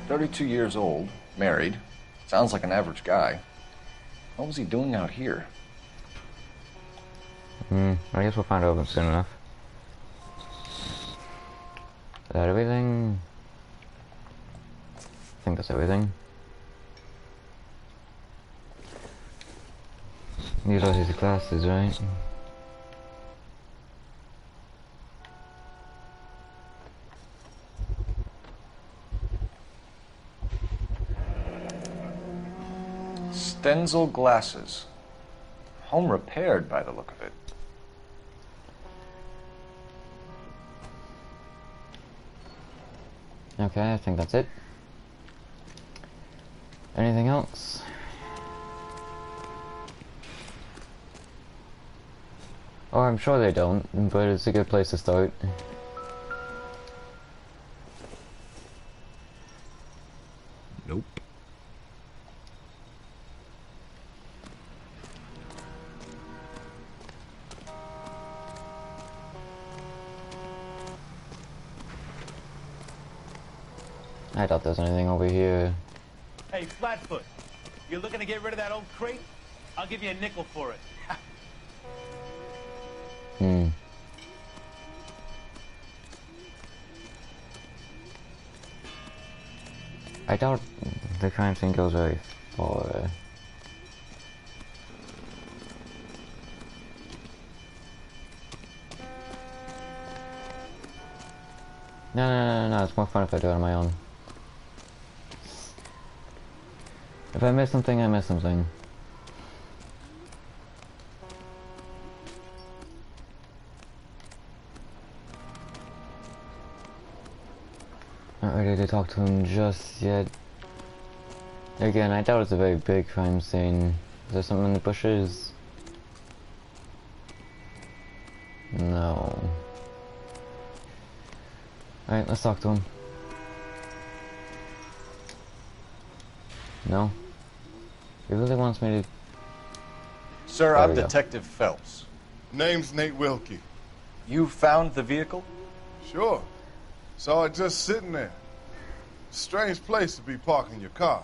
"32 years old, married. Sounds like an average guy. What was he doing out here?" I guess we'll find out soon enough. Is that everything? I think that's everything. These are his glasses, right? Stenzel glasses. Home repaired by the look of it. Okay, I think that's it. Anything else? Oh, I'm sure they don't, but it's a good place to start. Nope. I doubt there's anything over here. Hey, Flatfoot, you're looking to get rid of that old crate? I'll give you a nickel for it. I doubt the crime scene goes very far. No, it's more fun if I do it on my own. If I miss something, I miss something. Not ready to talk to him just yet. Again, I doubt it's a very big crime scene. Is there something in the bushes? No. Alright, let's talk to him. No? He really wants me to... Sir, I'm Detective Phelps. Name's Nate Wilkie. You found the vehicle? Sure. Saw it just sitting there. Strange place to be parking your car.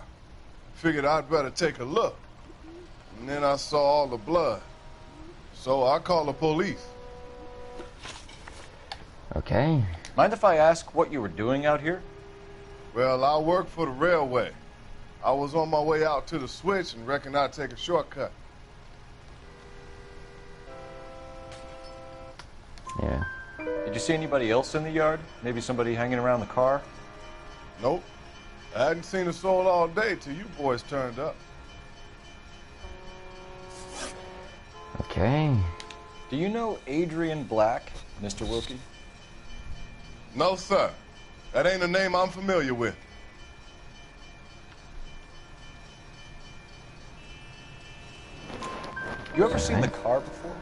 Figured I'd better take a look. And then I saw all the blood. So I called the police. Okay. Mind if I ask what you were doing out here? Well, I work for the railway. I was on my way out to the switch and reckoned I'd take a shortcut. Yeah. Did you see anybody else in the yard? Maybe somebody hanging around the car? Nope. I hadn't seen a soul all day till you boys turned up. Okay. Do you know Adrian Black, Mr. Wilkie? No, sir. That ain't a name I'm familiar with. You ever seen the car before?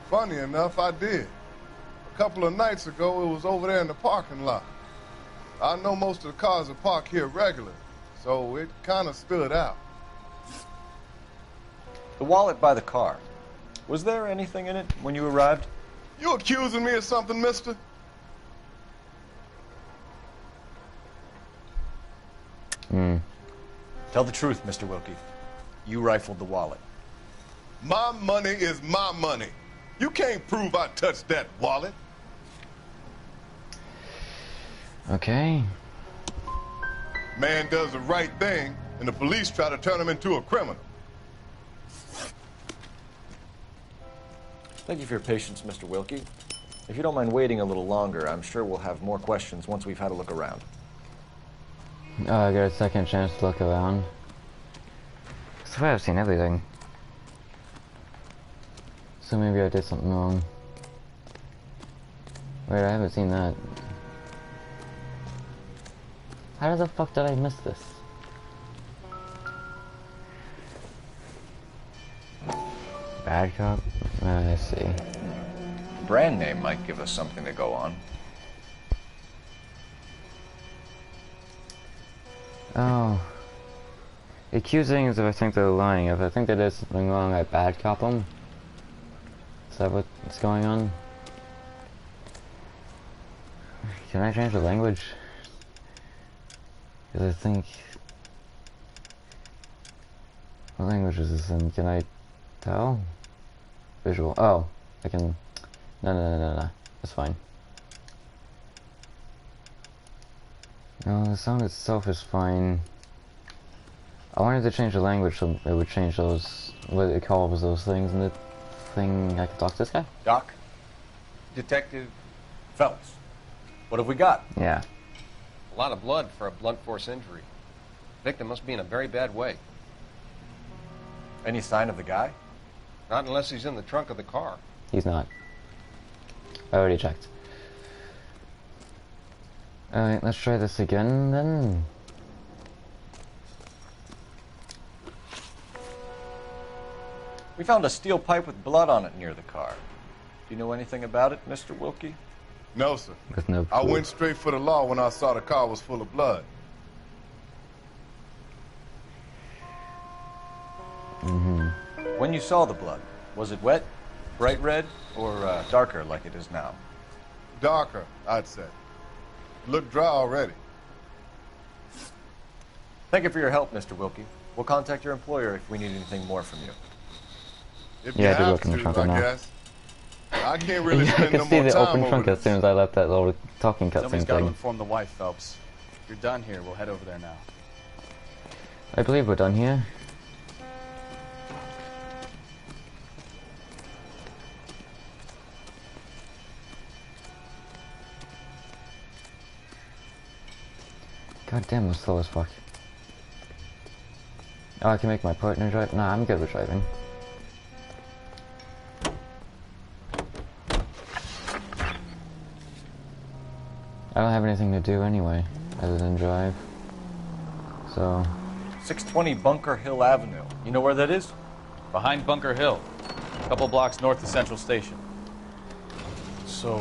Funny enough, I did. A couple of nights ago, it was over there in the parking lot. I know most of the cars are parked here regularly, so it kind of stood out. The wallet by the car. Was there anything in it when you arrived? You accusing me of something, mister? Tell the truth, Mr. Wilkie. You rifled the wallet. My money is my money. You can't prove I touched that wallet. Okay. Man does the right thing, and the police try to turn him into a criminal. Thank you for your patience, Mr. Wilkie. If you don't mind waiting a little longer, I'm sure we'll have more questions once we've had a look around. Oh, I got a second chance to look around. I swear I've seen everything. So maybe I did something wrong. Wait, I haven't seen that. How the fuck did I miss this? Bad cop? I see. Brand name might give us something to go on. Oh. Accusing is if I think they're lying. If I think they did something wrong, I bad cop them. Is that what's going on? Can I change the language? Because I think... What language is this in? Can I tell? Visual. Oh, I can... No. That's fine. No, the sound itself is fine. I wanted to change the language so it would change those... what it calls those things in the thing. I can talk to this guy? Doc? Detective Phelps. What have we got? Yeah. A lot of blood for a blunt force injury. Victim must be in a very bad way. Any sign of the guy? Not unless he's in the trunk of the car. He's not. I already checked. Alright, let's try this again then. We found a steel pipe with blood on it near the car. Do you know anything about it, Mr. Wilkie? No, sir. With no I proof. went straight for the law when I saw the car was full of blood. When you saw the blood, was it wet, bright red, or darker like it is now? Darker, I'd say. Looked dry already. Thank you for your help, Mr. Wilkie. We'll contact your employer if we need anything more from you. If Yeah, you I did have look in the to, trunk I right now. guess. I can't really Yeah, I spend could no see more the time open over trunk as this. soon as I left that little talking Somebody's cutscene got to thing. inform the wife, Phelps. If you're done here, we'll head over there now. I believe we're done here. God damn, I'm slow as fuck. Oh, I can make my partner drive? Nah, I'm good with driving. I don't have anything to do anyway, other than drive. So... 620 Bunker Hill Avenue. You know where that is? Behind Bunker Hill. A couple blocks north of Central Station. So,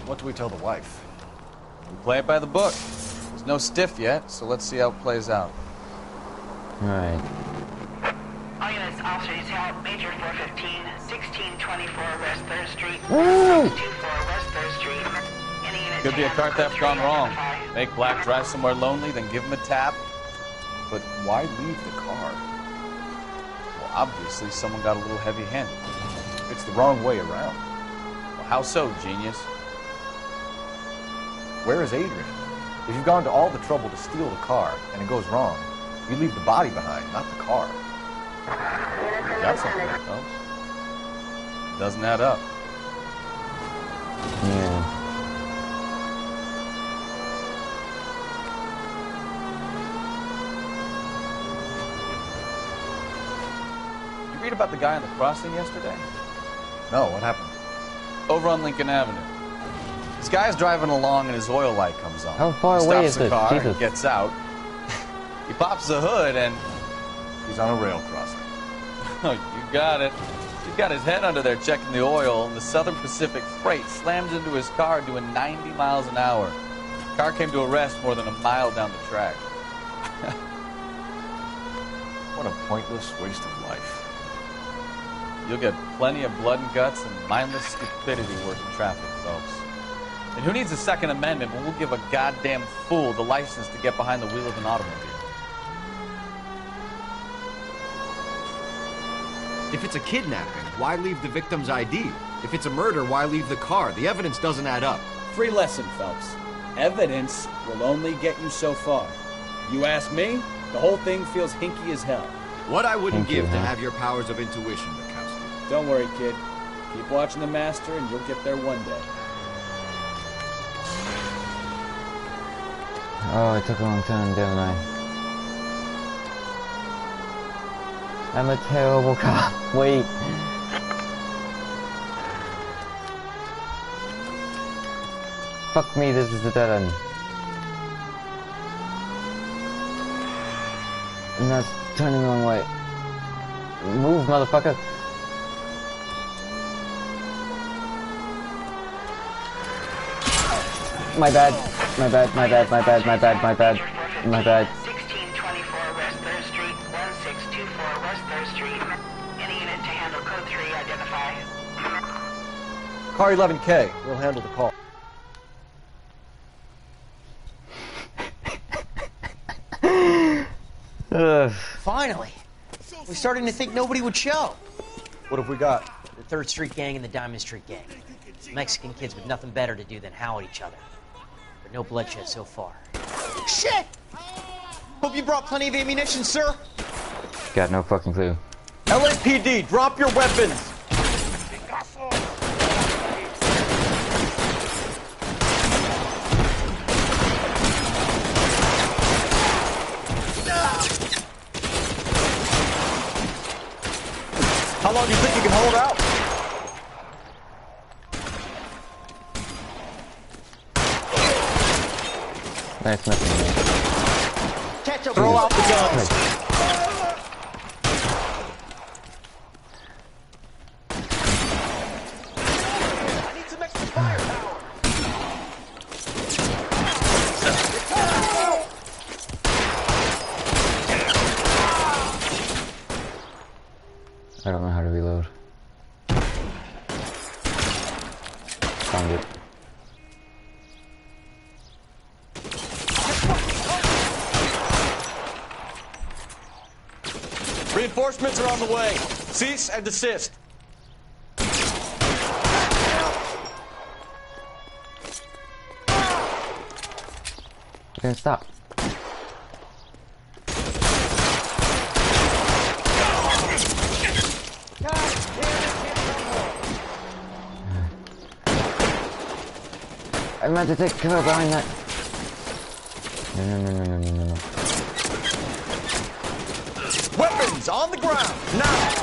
what do we tell the wife? We play it by the book. There's no stiff yet, so let's see how it plays out. Right. All units, officer detail, Major 415, 1624 West 3rd Street, Woo! 624 West 3rd Street. Any unit Could be a car theft gone wrong. Make Black drive somewhere lonely, then give him a tap. But why leave the car? Well, obviously someone got a little heavy-handed. It's the wrong way around. Well, how so, genius? Where is Adrian? If you've gone to all the trouble to steal the car and it goes wrong, you leave the body behind, not the car. Got something, folks. Doesn't add up. Yeah. You read about the guy on the crossing yesterday? No, what happened? Over on Lincoln Avenue. This guy's driving along and his oil light comes on. How far He away stops is the this? car Jesus. and gets out. He pops the hood and... He's on a rail crossing. Oh, you got it. He's got his head under there checking the oil, and the Southern Pacific Freight slams into his car doing 90 miles an hour. The car came to a rest more than a mile down the track. What a pointless waste of life. You'll get plenty of blood and guts and mindless stupidity working traffic, folks. And who needs a Second Amendment when we'll give a goddamn fool the license to get behind the wheel of an automobile? If it's a kidnapping, why leave the victim's ID? If it's a murder, why leave the car? The evidence doesn't add up. Free lesson, Phelps. Evidence will only get you so far. You ask me, the whole thing feels hinky as hell. What I wouldn't Thank you, give to huh? have your powers of intuition, Bukowski. Don't worry, kid. Keep watching the master and you'll get there one day. Oh, it took a long time, didn't I? I'm a terrible cop. Wait. Fuck me, this is the dead end. And that's turning the wrong way. Move, motherfucker. My bad. My bad, my bad, my bad, my bad, my bad, my bad. 1624 West 3rd Street, 1624 West 3rd Street. Any unit to handle code 3, identify. Car 11K. We'll handle the call. Finally. We're starting to think nobody would show. What have we got? The 3rd Street Gang and the Diamond Street Gang. Mexican kids with nothing better to do than howl at each other. But no bloodshed so far. Shit! Hope you brought plenty of ammunition, sir. Got no fucking clue. LAPD, drop your weapons! How long do you think you can hold out? Nice nothing. Catch up. Throw out the guns. I need some extra firepower. I don't know how to reload. Found it. Reinforcements are on the way. Cease and desist. You can stop. I meant to take cover behind that. No. Weapons Weapons on the ground, now!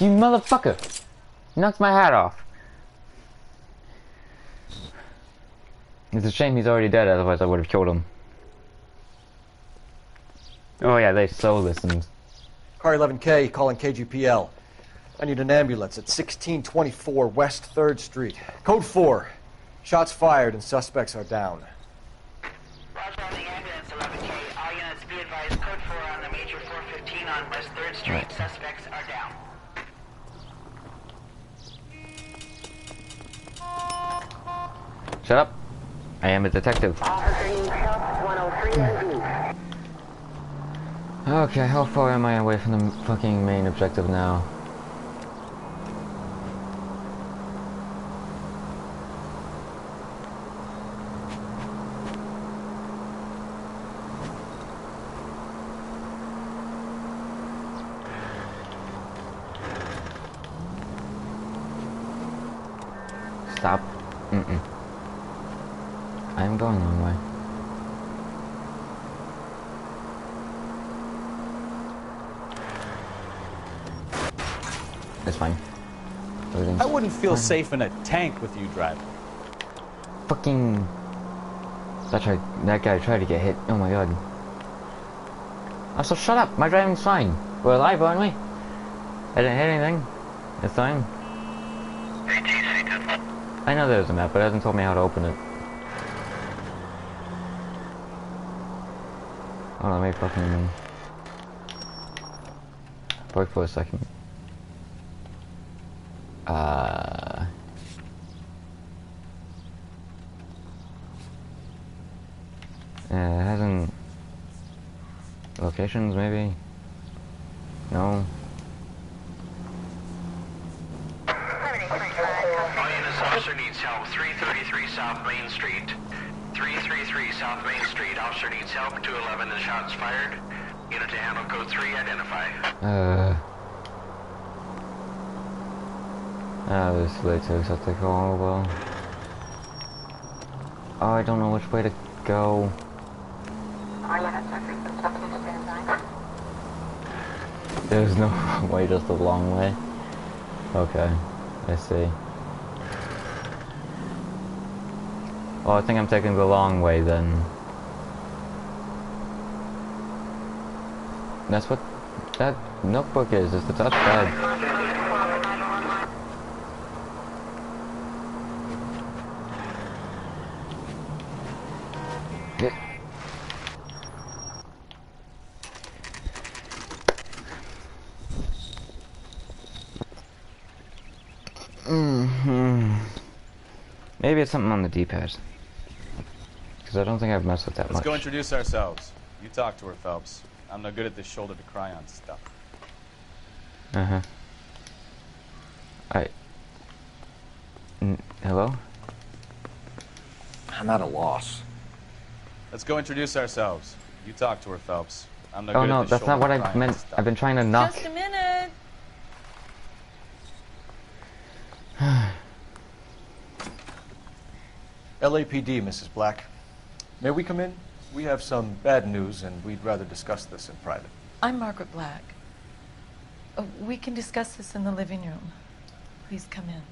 You motherfucker! You knocked my hat off. It's a shame he's already dead, otherwise I would have killed him. Oh yeah, they so listened. Car 11K calling KGPL. I need an ambulance at 1624 West 3rd Street. Code 4. Shots fired and suspects are down. Roger on the ambulance, 11K. All units be advised, code 4 on the major 415 on West 3rd Street. Right. Suspects are down. Shut up. I am a detective. Okay, how far am I away from the fucking main objective now? Stop. I'm going the wrong way. It's fine. I wouldn't feel safe in a tank with you driving. Fucking... That guy tried to get hit. Oh my god. Also, shut up! My driving's fine. We're alive, aren't we? I didn't hit anything. It's fine. I know there's a map, but it hasn't told me how to open it. Oh, let me fucking... Wait for a second. It hasn't... Locations, maybe? No? Officer needs help. 333 South Main Street. 333 South Main Street. Officer needs help. 211. The shots fired. Unit to handle code 3. Identify. This is way to accept the call. Well. Oh, I don't know which way to go. There's no way, just a long way. Okay, I see. Well, I think I'm taking the long way then. That's what that notebook is, it's the touchpad. Yeah. Maybe it's something on the D-pad. Because I don't think I've messed with that much. Let's go introduce ourselves. You talk to her, Phelps. I'm no good at this shoulder to cry on stuff. Uh-huh. Hello? I'm at a loss. Let's go introduce ourselves. You talk to her, Phelps. I'm no Oh good no, at this that's not what shoulder to I cry on meant. stuff. I've been trying to knock. Just a minute. LAPD, Mrs. Black. May we come in? We have some bad news, and we'd rather discuss this in private. I'm Margaret Black. We can discuss this in the living room. Please come in.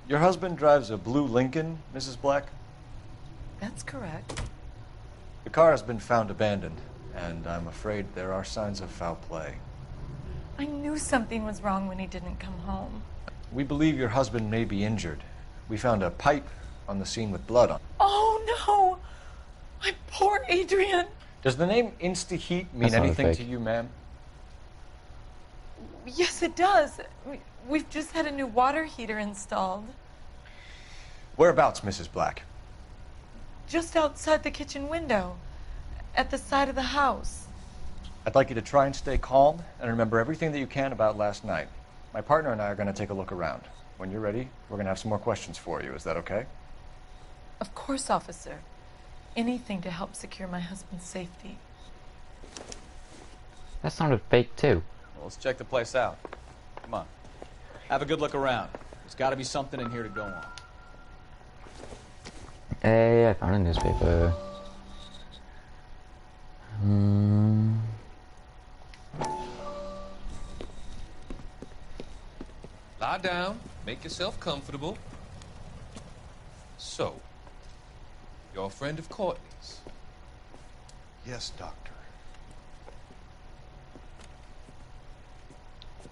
Your husband drives a blue Lincoln, Mrs. Black? That's correct. The car has been found abandoned, and I'm afraid there are signs of foul play. I knew something was wrong when he didn't come home. We believe your husband may be injured. We found a pipe on the scene with blood on it. Oh no! My poor Adrian! Does the name Insta-Heat mean That's not anything fake. to you, ma'am? Yes, it does. We've just had a new water heater installed. Whereabouts, Mrs. Black? Just outside the kitchen window. At the side of the house. I'd like you to try and stay calm and remember everything that you can about last night. My partner and I are going to take a look around. When you're ready, we're going to have some more questions for you. Is that okay? Of course, officer. Anything to help secure my husband's safety. That sounded fake too. Well, let's check the place out. Come on. Have a good look around. There's got to be something in here to go on. Hey, I found a newspaper. Lie down, make yourself comfortable. So, you're a friend of Courtney's? Yes, Doctor.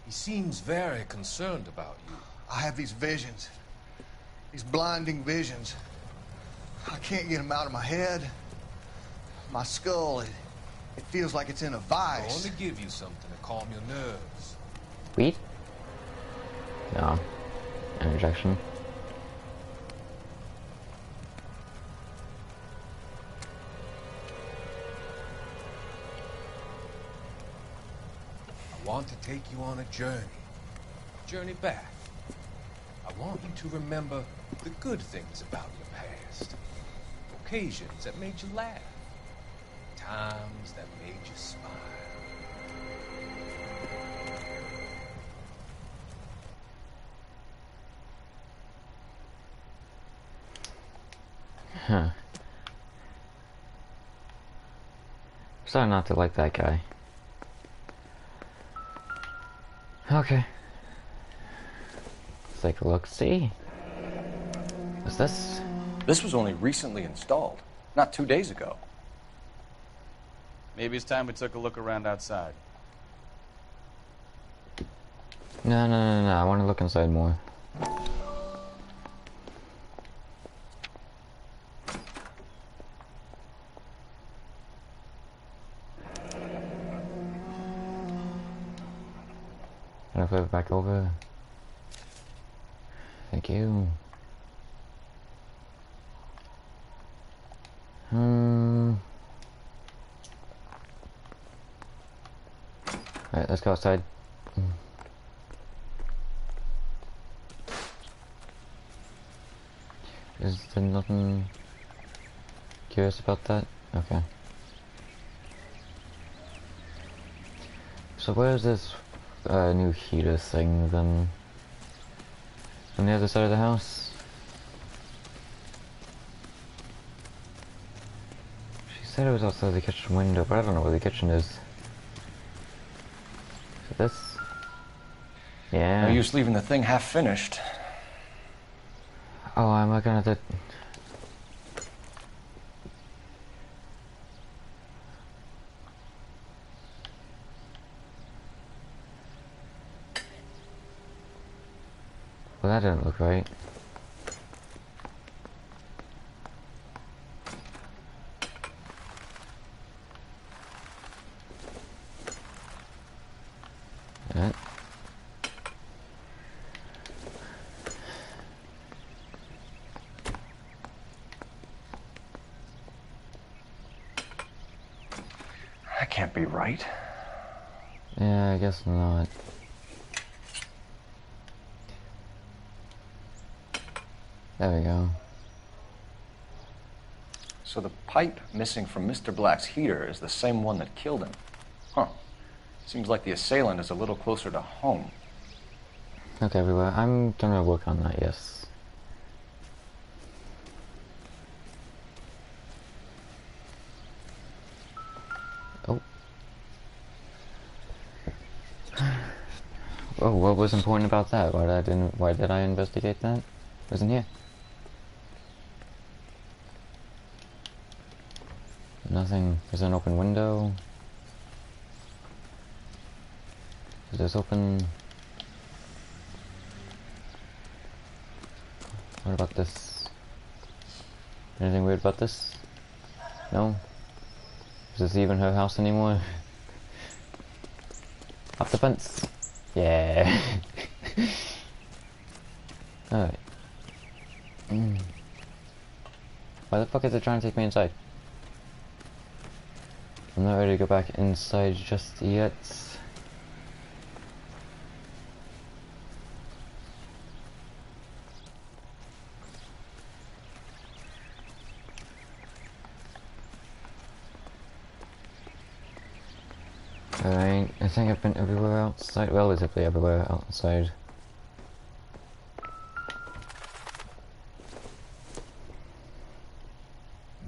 He seems very concerned about you. I have these visions. These blinding visions. I can't get them out of my head. My skull, it feels like it's in a I vice. want to give you something to calm your nerves. Weed? No. An injection. I want to take you on a journey. Journey back. I want you to remember the good things about your past. Occasions that made you laugh. Times that made you smile. Huh. Starting not to like that guy. Okay. Let's take a look. See? What's this? This was only recently installed, not 2 days ago. Maybe it's time we took a look around outside. No. I want to look inside more. Can I flip it back over? Thank you. Alright, let's go outside. Is there nothing curious about that? Okay. So where's this new heater thing then? On the other side of the house? She said it was outside the kitchen window, but I don't know where the kitchen is. Is it this? Yeah. No use leaving the thing half finished. Oh, I'm looking at the... Well, that didn't look right. That. That can't be right. Yeah, I guess not. There we go. So the pipe missing from Mr. Black's heater is the same one that killed him. Huh. Seems like the assailant is a little closer to home. Okay, everywhere. I'm gonna work on that, yes. Oh. Oh, what was important about that? Why did I investigate that? Wasn't here. Nothing. There's an open window. Is this open? What about this? Anything weird about this? No? Is this even her house anymore? Up the fence! Yeah! Alright. Why the fuck is it trying to take me inside? I'm not ready to go back inside just yet. Alright, I think I've been everywhere outside, relatively everywhere outside.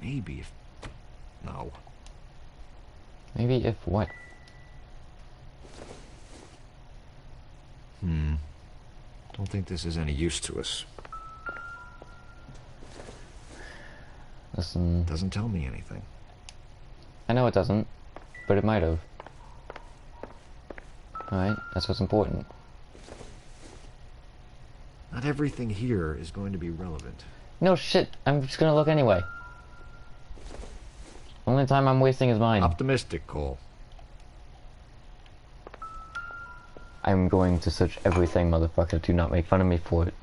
Maybe if... No. Maybe if what? Don't think this is any use to us. Listen... Doesn't tell me anything. I know it doesn't, but it might have. Alright, that's what's important. Not everything here is going to be relevant. No shit, I'm just gonna look anyway. Only time I'm wasting is mine. Optimistic, Cole. I'm going to search everything, motherfucker. Do not make fun of me for it.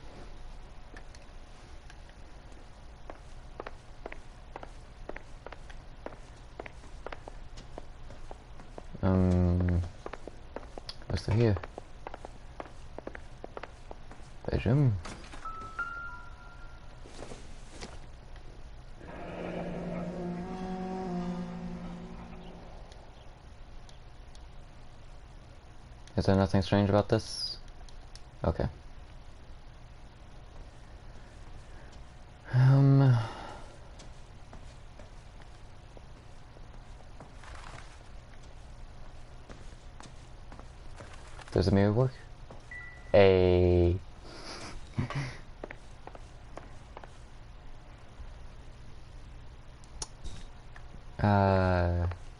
What's there here? Bedroom. Is there nothing strange about this? Okay. Does the mirror work?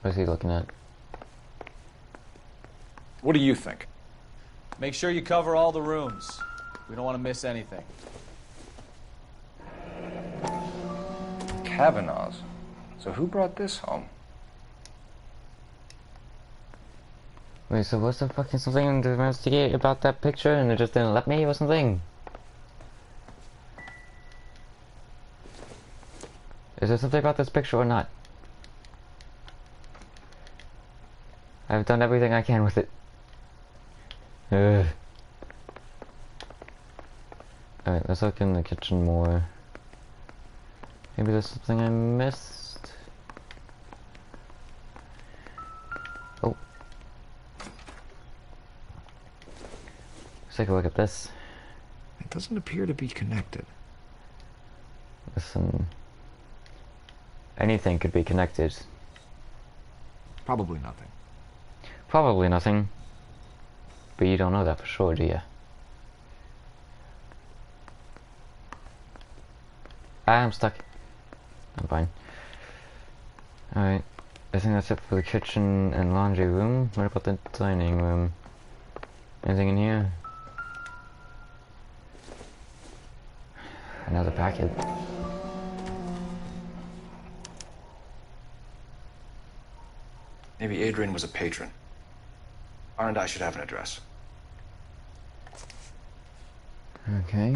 What is he looking at? What do you think? Make sure you cover all the rooms. We don't want to miss anything. Kavanaugh's. So who brought this home? Wait, so what's the fucking something to investigate about that picture and it just didn't let me or something? Is there something about this picture or not? I've done everything I can with it. Ugh. Alright, let's look in the kitchen more. Maybe there's something I missed. Oh. Let's take a look at this. It doesn't appear to be connected. Listen. Anything could be connected. Probably nothing. Probably nothing. But you don't know that for sure, do you? I'm stuck. I'm fine. Alright. I think that's it for the kitchen and laundry room. What about the dining room? Anything in here? Another packet. Maybe Adrian was a patron. R&I should have an address. Okay.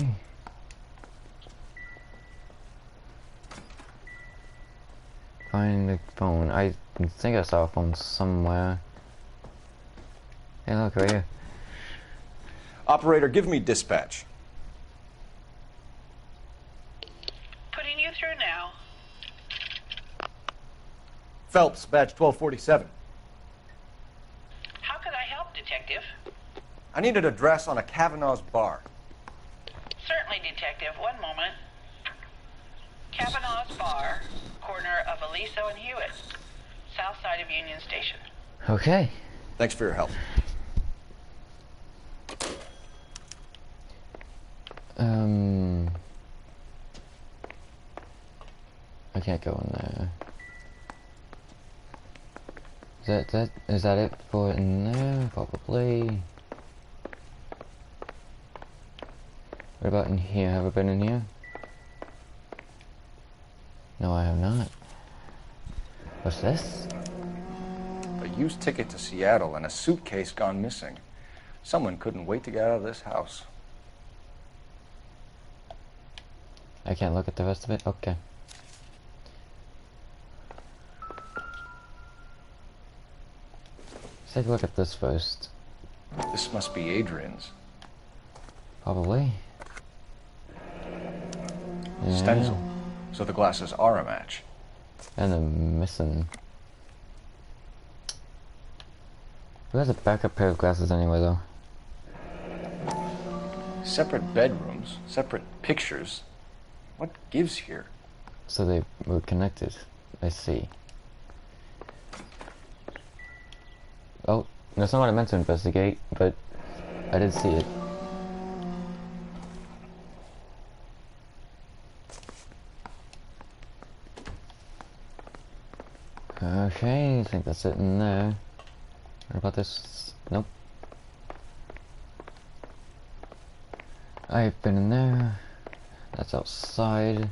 Find the phone. I think I saw a phone somewhere. Hey, look, right here. Operator, give me dispatch. Putting you through now. Phelps, badge 1247. How could I help, Detective? I need an address on a Kavanaugh's bar. Certainly, Detective. One moment. Kavanaugh's Bar, corner of Aliso and Hewitt, south side of Union Station. Okay. Thanks for your help. I can't go in there. Is that it for in there? Probably. What about in here? Have I been in here? No, I have not. What's this? A used ticket to Seattle and a suitcase gone missing. Someone couldn't wait to get out of this house. I can't look at the rest of it? Okay. Let's take a look at this first. This must be Adrian's. Probably. Yeah. Stencil. So the glasses are a match. And I'm missing. Who has a backup pair of glasses anyway, though? Separate bedrooms, separate pictures. What gives here? So they were connected. I see. Oh, that's not what I meant to investigate, but I did see it. Okay, I think that's it in there. What about this? Nope. I've been in there. That's outside.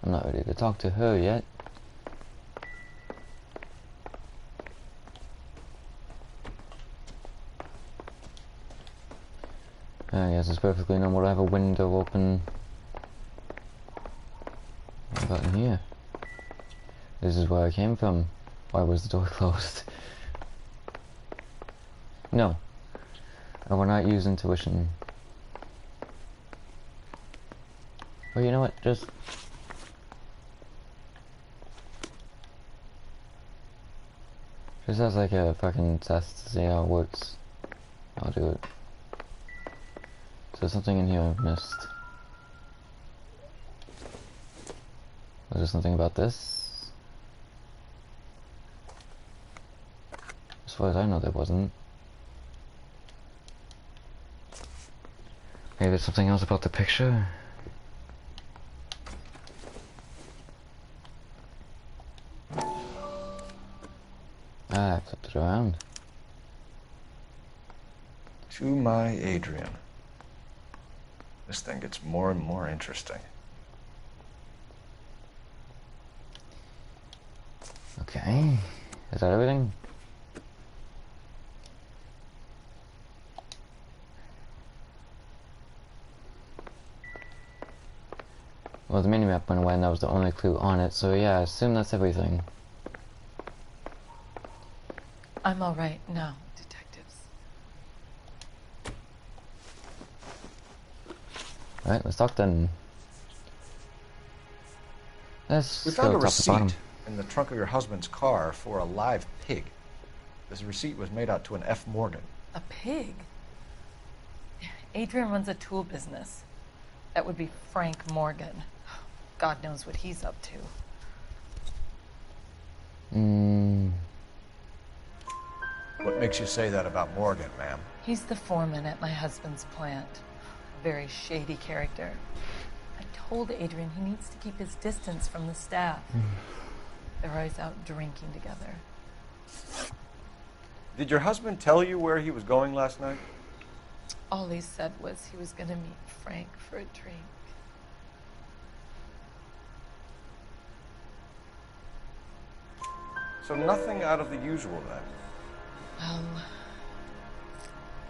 I'm not ready to talk to her yet. Yes, it's perfectly normal to have a window open. What about in here? This is where I came from. Why was the door closed? No. I will not use intuition. Well, you know what? Just as like a fucking test to see how it works. I'll do it. So there's something in here I've missed. Was there something about this? As far as I know, there wasn't. Maybe there's something else about the picture? Ah, I flipped it around. To my Adrian. This thing gets more and more interesting. Okay. Is that everything? Well, the minimap went away and that was the only clue on it, so yeah, I assume that's everything. I'm all right now, detectives. Alright, let's talk then. Let's We go found a top to bottom. receipt in the trunk of your husband's car for a live pig. This receipt was made out to an F. Morgan. A pig? Adrian runs a tool business. That would be Frank Morgan. God knows what he's up to. What makes you say that about Morgan, ma'am? He's the foreman at my husband's plant. A very shady character. I told Adrian he needs to keep his distance from the staff. They're always out drinking together. Did your husband tell you where he was going last night? All he said was he was going to meet Frank for a drink. So nothing out of the usual then? Well,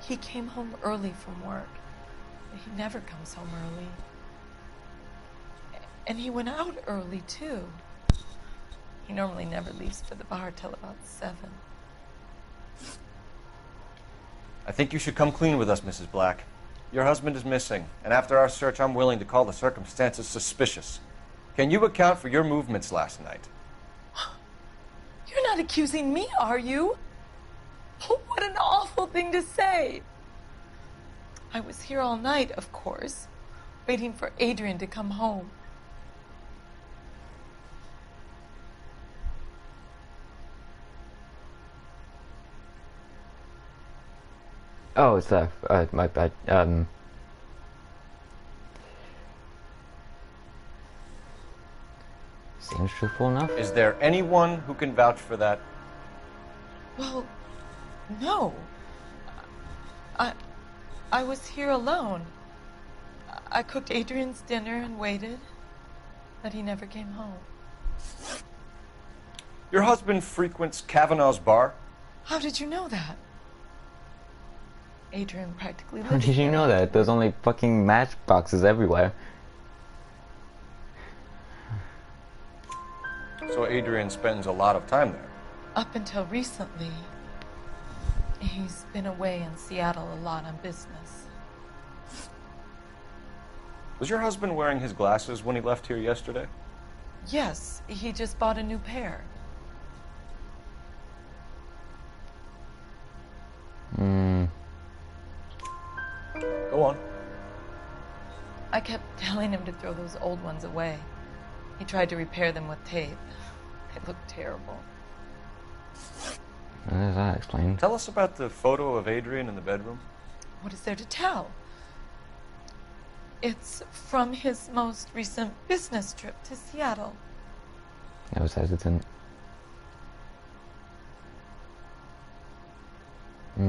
he came home early from work. He never comes home early. And he went out early, too. He normally never leaves for the bar till about 7. I think you should come clean with us, Mrs. Black. Your husband is missing, and after our search, I'm willing to call the circumstances suspicious. Can you account for your movements last night? You're not accusing me, are you? Oh, what an awful thing to say. I was here all night, of course, waiting for Adrian to come home. Oh, it's that. My bad. Seems truthful enough. Is there anyone who can vouch for that? Well, no. I was here alone. I cooked Adrian's dinner and waited, but he never came home. Your husband frequents Kavanaugh's bar? How did you know that? Adrian practically How lived did you here. know that? There's only fucking matchboxes everywhere. So Adrian spends a lot of time there. Up until recently, he's been away in Seattle a lot on business. Was your husband wearing his glasses when he left here yesterday? Yes, he just bought a new pair. Go on. I kept telling him to throw those old ones away. He tried to repair them with tape. It looked terrible. There's that explained. Tell us about the photo of Adrian in the bedroom. What is there to tell? It's from his most recent business trip to Seattle. I was hesitant. I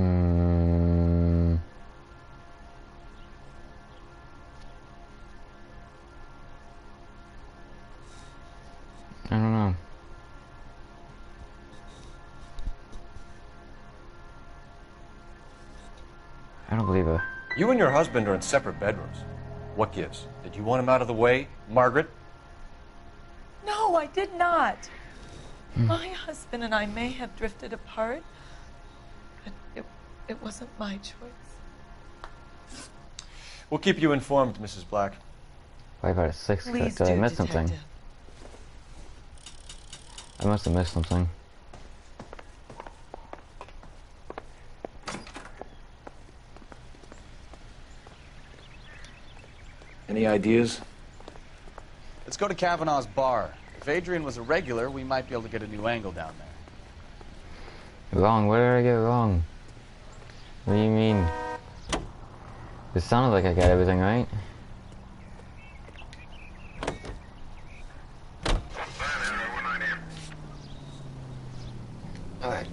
don't know. I don't believe her. You and your husband are in separate bedrooms. What gives? Did you want him out of the way, Margaret? No, I did not. My husband and I may have drifted apart, but it wasn't my choice. We'll keep you informed, Mrs. Black. Why about a 6? Please Did I do, miss something? Detective. I must have missed something. Any ideas? Let's go to Kavanaugh's bar. If Adrian was a regular, we might be able to get a new angle down there. Wrong? Where did I get wrong? What do you mean? It sounded like I got everything right. Alright.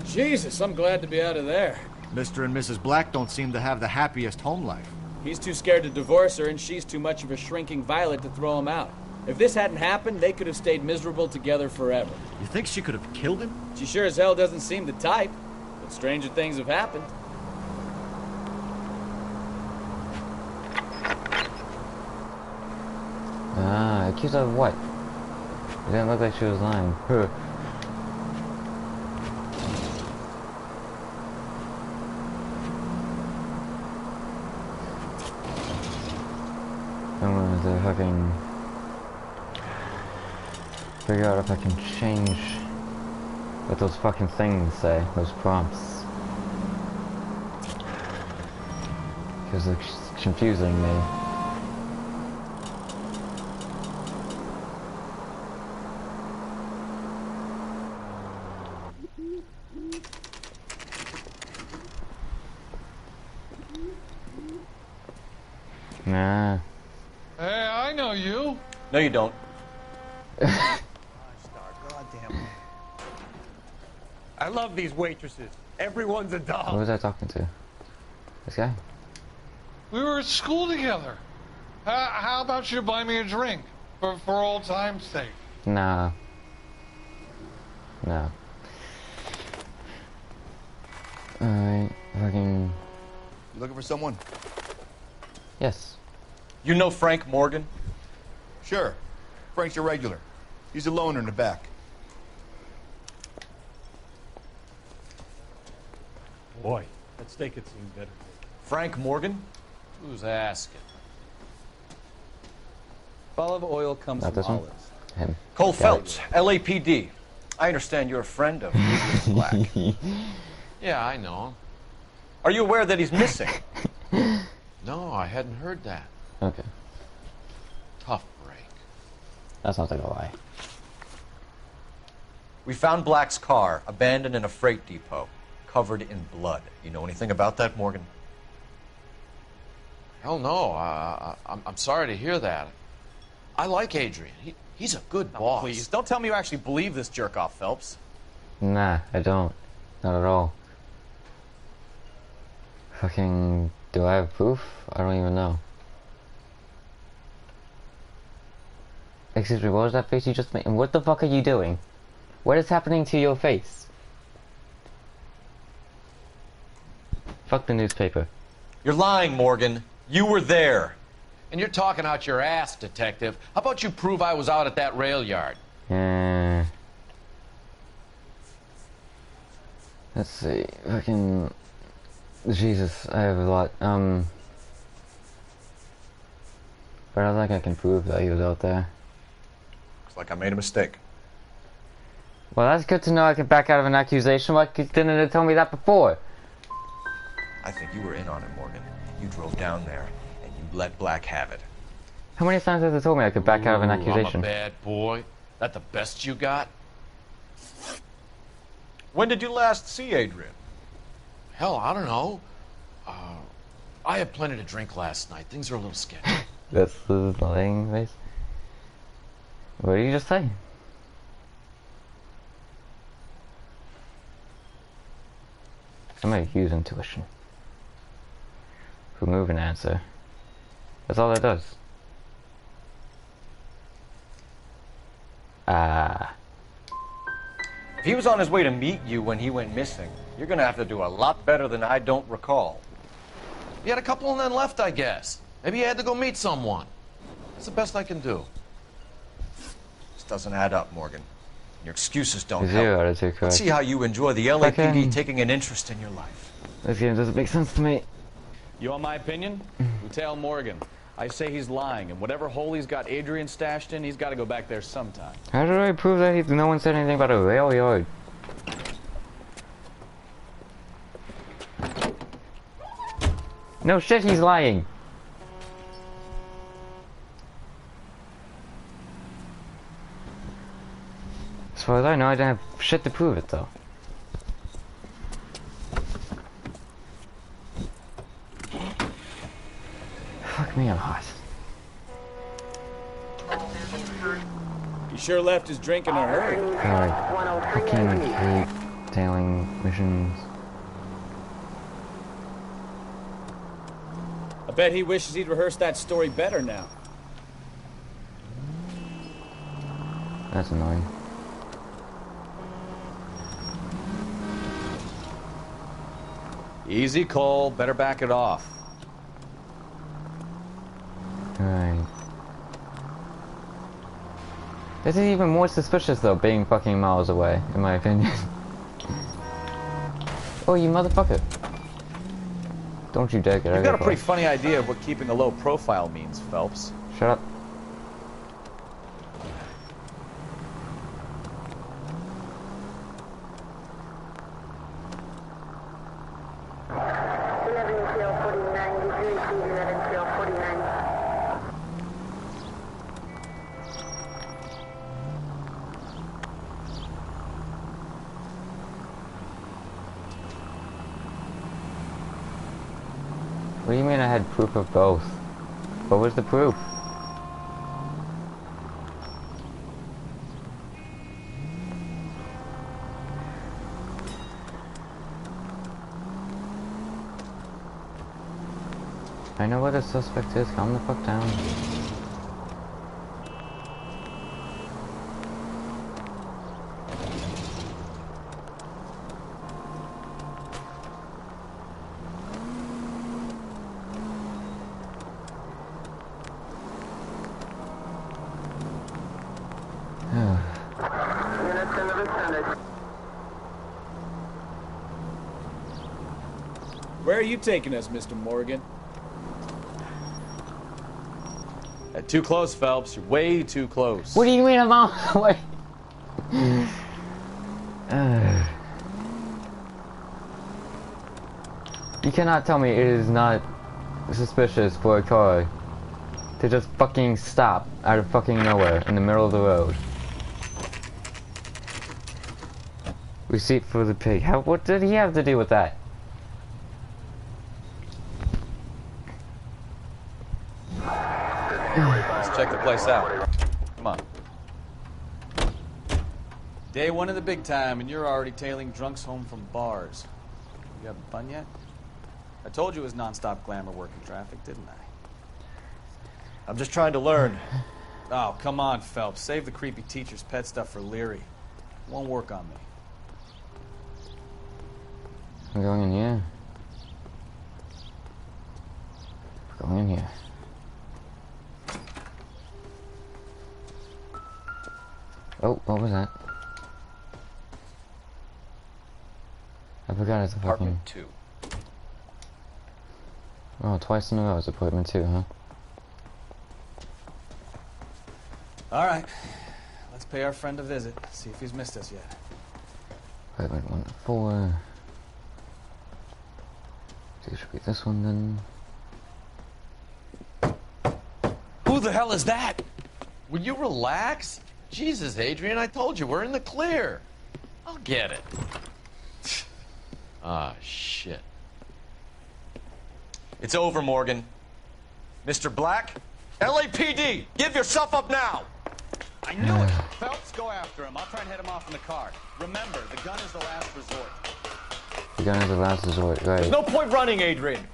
Jesus, I'm glad to be out of there. Mr. and Mrs. Black don't seem to have the happiest home life. He's too scared to divorce her, and she's too much of a shrinking violet to throw him out. If this hadn't happened, they could have stayed miserable together forever. You think she could have killed him? She sure as hell doesn't seem the type, but stranger things have happened. Ah, accused of what? It didn't look like she was lying. Huh. I'm gonna have to fucking figure out if I can change what those fucking things say, those prompts. Because it's confusing me. Nah. Hey, I know you. No, you don't. I love these waitresses. Everyone's a doll. Who was I talking to? This guy? We were at school together. How about you buy me a drink for old time's sake? Nah. No. Alright, fucking... You looking for someone? Yes. You know Frank Morgan? Sure. Frank's a regular. He's a loner in the back. Boy, that steak had seemed better. Frank Morgan? Who's asking? Olive oil comes Not from this one? olives. Him. Cole Phelps, LAPD. I understand you're a friend of Mrs. Black. Yeah, I know him. Are you aware that he's missing? No, I hadn't heard that. Okay. Tough break. That sounds like a lie. We found Black's car abandoned in a freight depot, covered in blood. You know anything about that, Morgan? Hell no. I'm sorry to hear that. I like Adrian. He's a good boss. Please, don't tell me you actually believe this jerk-off, Phelps. Nah, I don't. Not at all. Fucking... Do I have proof? I don't even know. Excuse me, what was that face you just made? And what the fuck are you doing? What is happening to your face? Fuck the newspaper. You're lying, Morgan. You were there. And you're talking out your ass, detective. How about you prove I was out at that rail yard? Let's see. Fucking... Jesus, I have a lot. But I don't think I can prove that he was out there. Looks like I made a mistake. Well, that's good to know I can back out of an accusation. Why didn't it tell me that before? I think you were in on it, Morgan. You drove down there, and you let Black have it. How many times has it told me I could back out of an accusation? I'm a bad boy. That the best you got? When did you last see Adrian? Hell, I don't know. I had plenty to drink last night. Things are a little sketchy. That's the lying face. What did you just say? Somebody use intuition. Remove an answer. That's all that does. If he was on his way to meet you when he went missing, you're gonna have to do a lot better than I don't recall. He had a couple and then left, I guess. Maybe he had to go meet someone. That's the best I can do. This doesn't add up, Morgan. Your excuses don't Zero out help. of 2 correct. Let's see how you enjoy the LAPD taking an interest in your life. This game doesn't make sense to me. You want my opinion? Lieutenant Morgan. I say he's lying, and whatever hole he's got Adrian stashed in, he's got to go back there sometime. How did I prove that no one said anything about a rail yard? No shit, he's lying. As far as I know, I didn't have shit to prove it, though. Fuck me, I'm hot. He sure left his drink in a hurry. God, I fucking hate tailing missions. I bet he wishes he'd rehearsed that story better now. That's annoying. Easy, Cole. Better back it off. Alright. This is even more suspicious though, being fucking miles away, in my opinion. Oh, you motherfucker. Don't you dare get You've got a pretty funny idea of what keeping a low profile means, Phelps. Shut up. What do you mean I had proof of both? What was the proof? I know what the suspect is, calm the fuck down. Where are you taking us, Mr. Morgan? Too close, Phelps. You're way too close. What do you mean I'm on the way? You cannot tell me it is not suspicious for a car to just fucking stop out of fucking nowhere in the middle of the road. Receipt for the pig. What did he have to do with that? Let's check the place out. Come on. Day one of the big time, and you're already tailing drunks home from bars. You having fun yet? I told you it was non-stop glamour working traffic, didn't I? I'm just trying to learn. Oh, come on, Phelps. Save the creepy teacher's pet stuff for Leary. It won't work on me. I'm going in here. We're going in here. Oh, what was that? I forgot it's a fucking... Apartment 2. Oh, twice in a row it's appointment 2, huh? All right. Let's pay our friend a visit. See if he's missed us yet. Appointment 1 to 4. So it should be this one then. Who the hell is that? Will you relax? Jesus, Adrian, I told you, we're in the clear. I'll get it. Ah, shit. It's over, Morgan. Mr. Black, LAPD, give yourself up now! I knew it! Phelps, go after him. I'll try and head him off in the car. Remember, the gun is the last resort. The gun is the last resort, right. There's no point running, Adrian.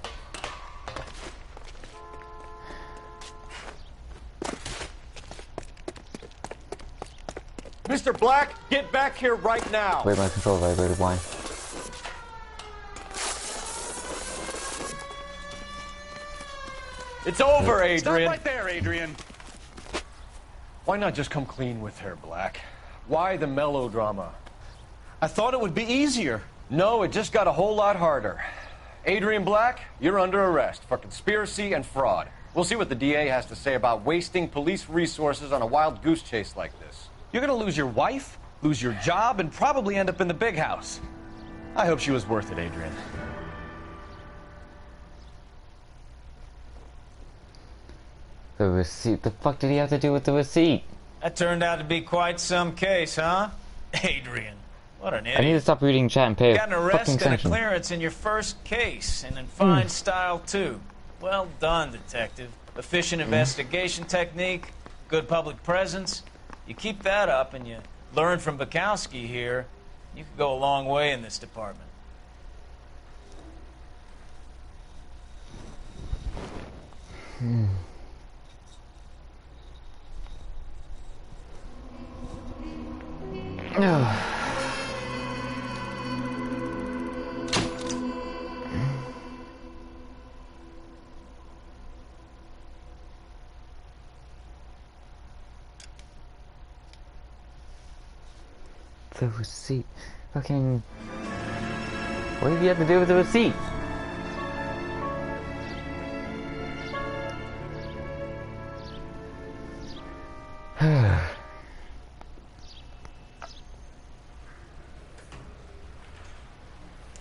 Mr. Black, get back here right now. Wait, my control vibrated. Why? It's over, Adrian. Stop right there, Adrian. Why not just come clean with her, Black? Why the melodrama? I thought it would be easier. No, it just got a whole lot harder. Adrian Black, you're under arrest for conspiracy and fraud. We'll see what the DA has to say about wasting police resources on a wild goose chase like this. You're gonna lose your wife, lose your job, and probably end up in the big house. I hope she was worth it, Adrian. The receipt. The fuck did he have to do with the receipt? That turned out to be quite some case, huh? Adrian, what an idiot. I need to stop reading chat and pay You got an a arrest fucking and a sanction. clearance in your first case, and in fine style, too. Well done, detective. Efficient investigation technique, good public presence. You keep that up and you learn from Bukowski here, you could go a long way in this department. The receipt. Fucking. What did you have to do with the receipt?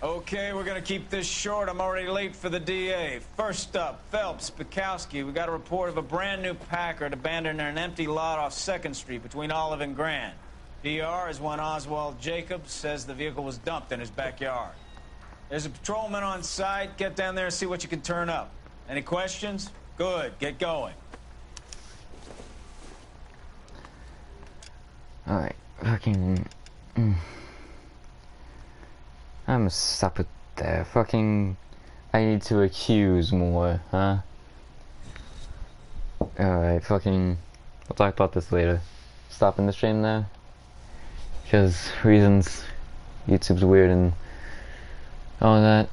Okay, we're gonna keep this short. I'm already late for the DA. First up, Phelps, Bukowski. We got a report of a brand new Packard abandoned in an empty lot off 2nd Street between Olive and Grand. PR is one Oswald Jacobs says the vehicle was dumped in his backyard. There's a patrolman on site. Get down there and see what you can turn up. Any questions? Good. Get going. Alright, fucking. I'm gonna stop it there. Fucking. I need to accuse more, huh? Alright, fucking. We'll talk about this later. Stopping the stream there. Because reasons. YouTube's weird and all that.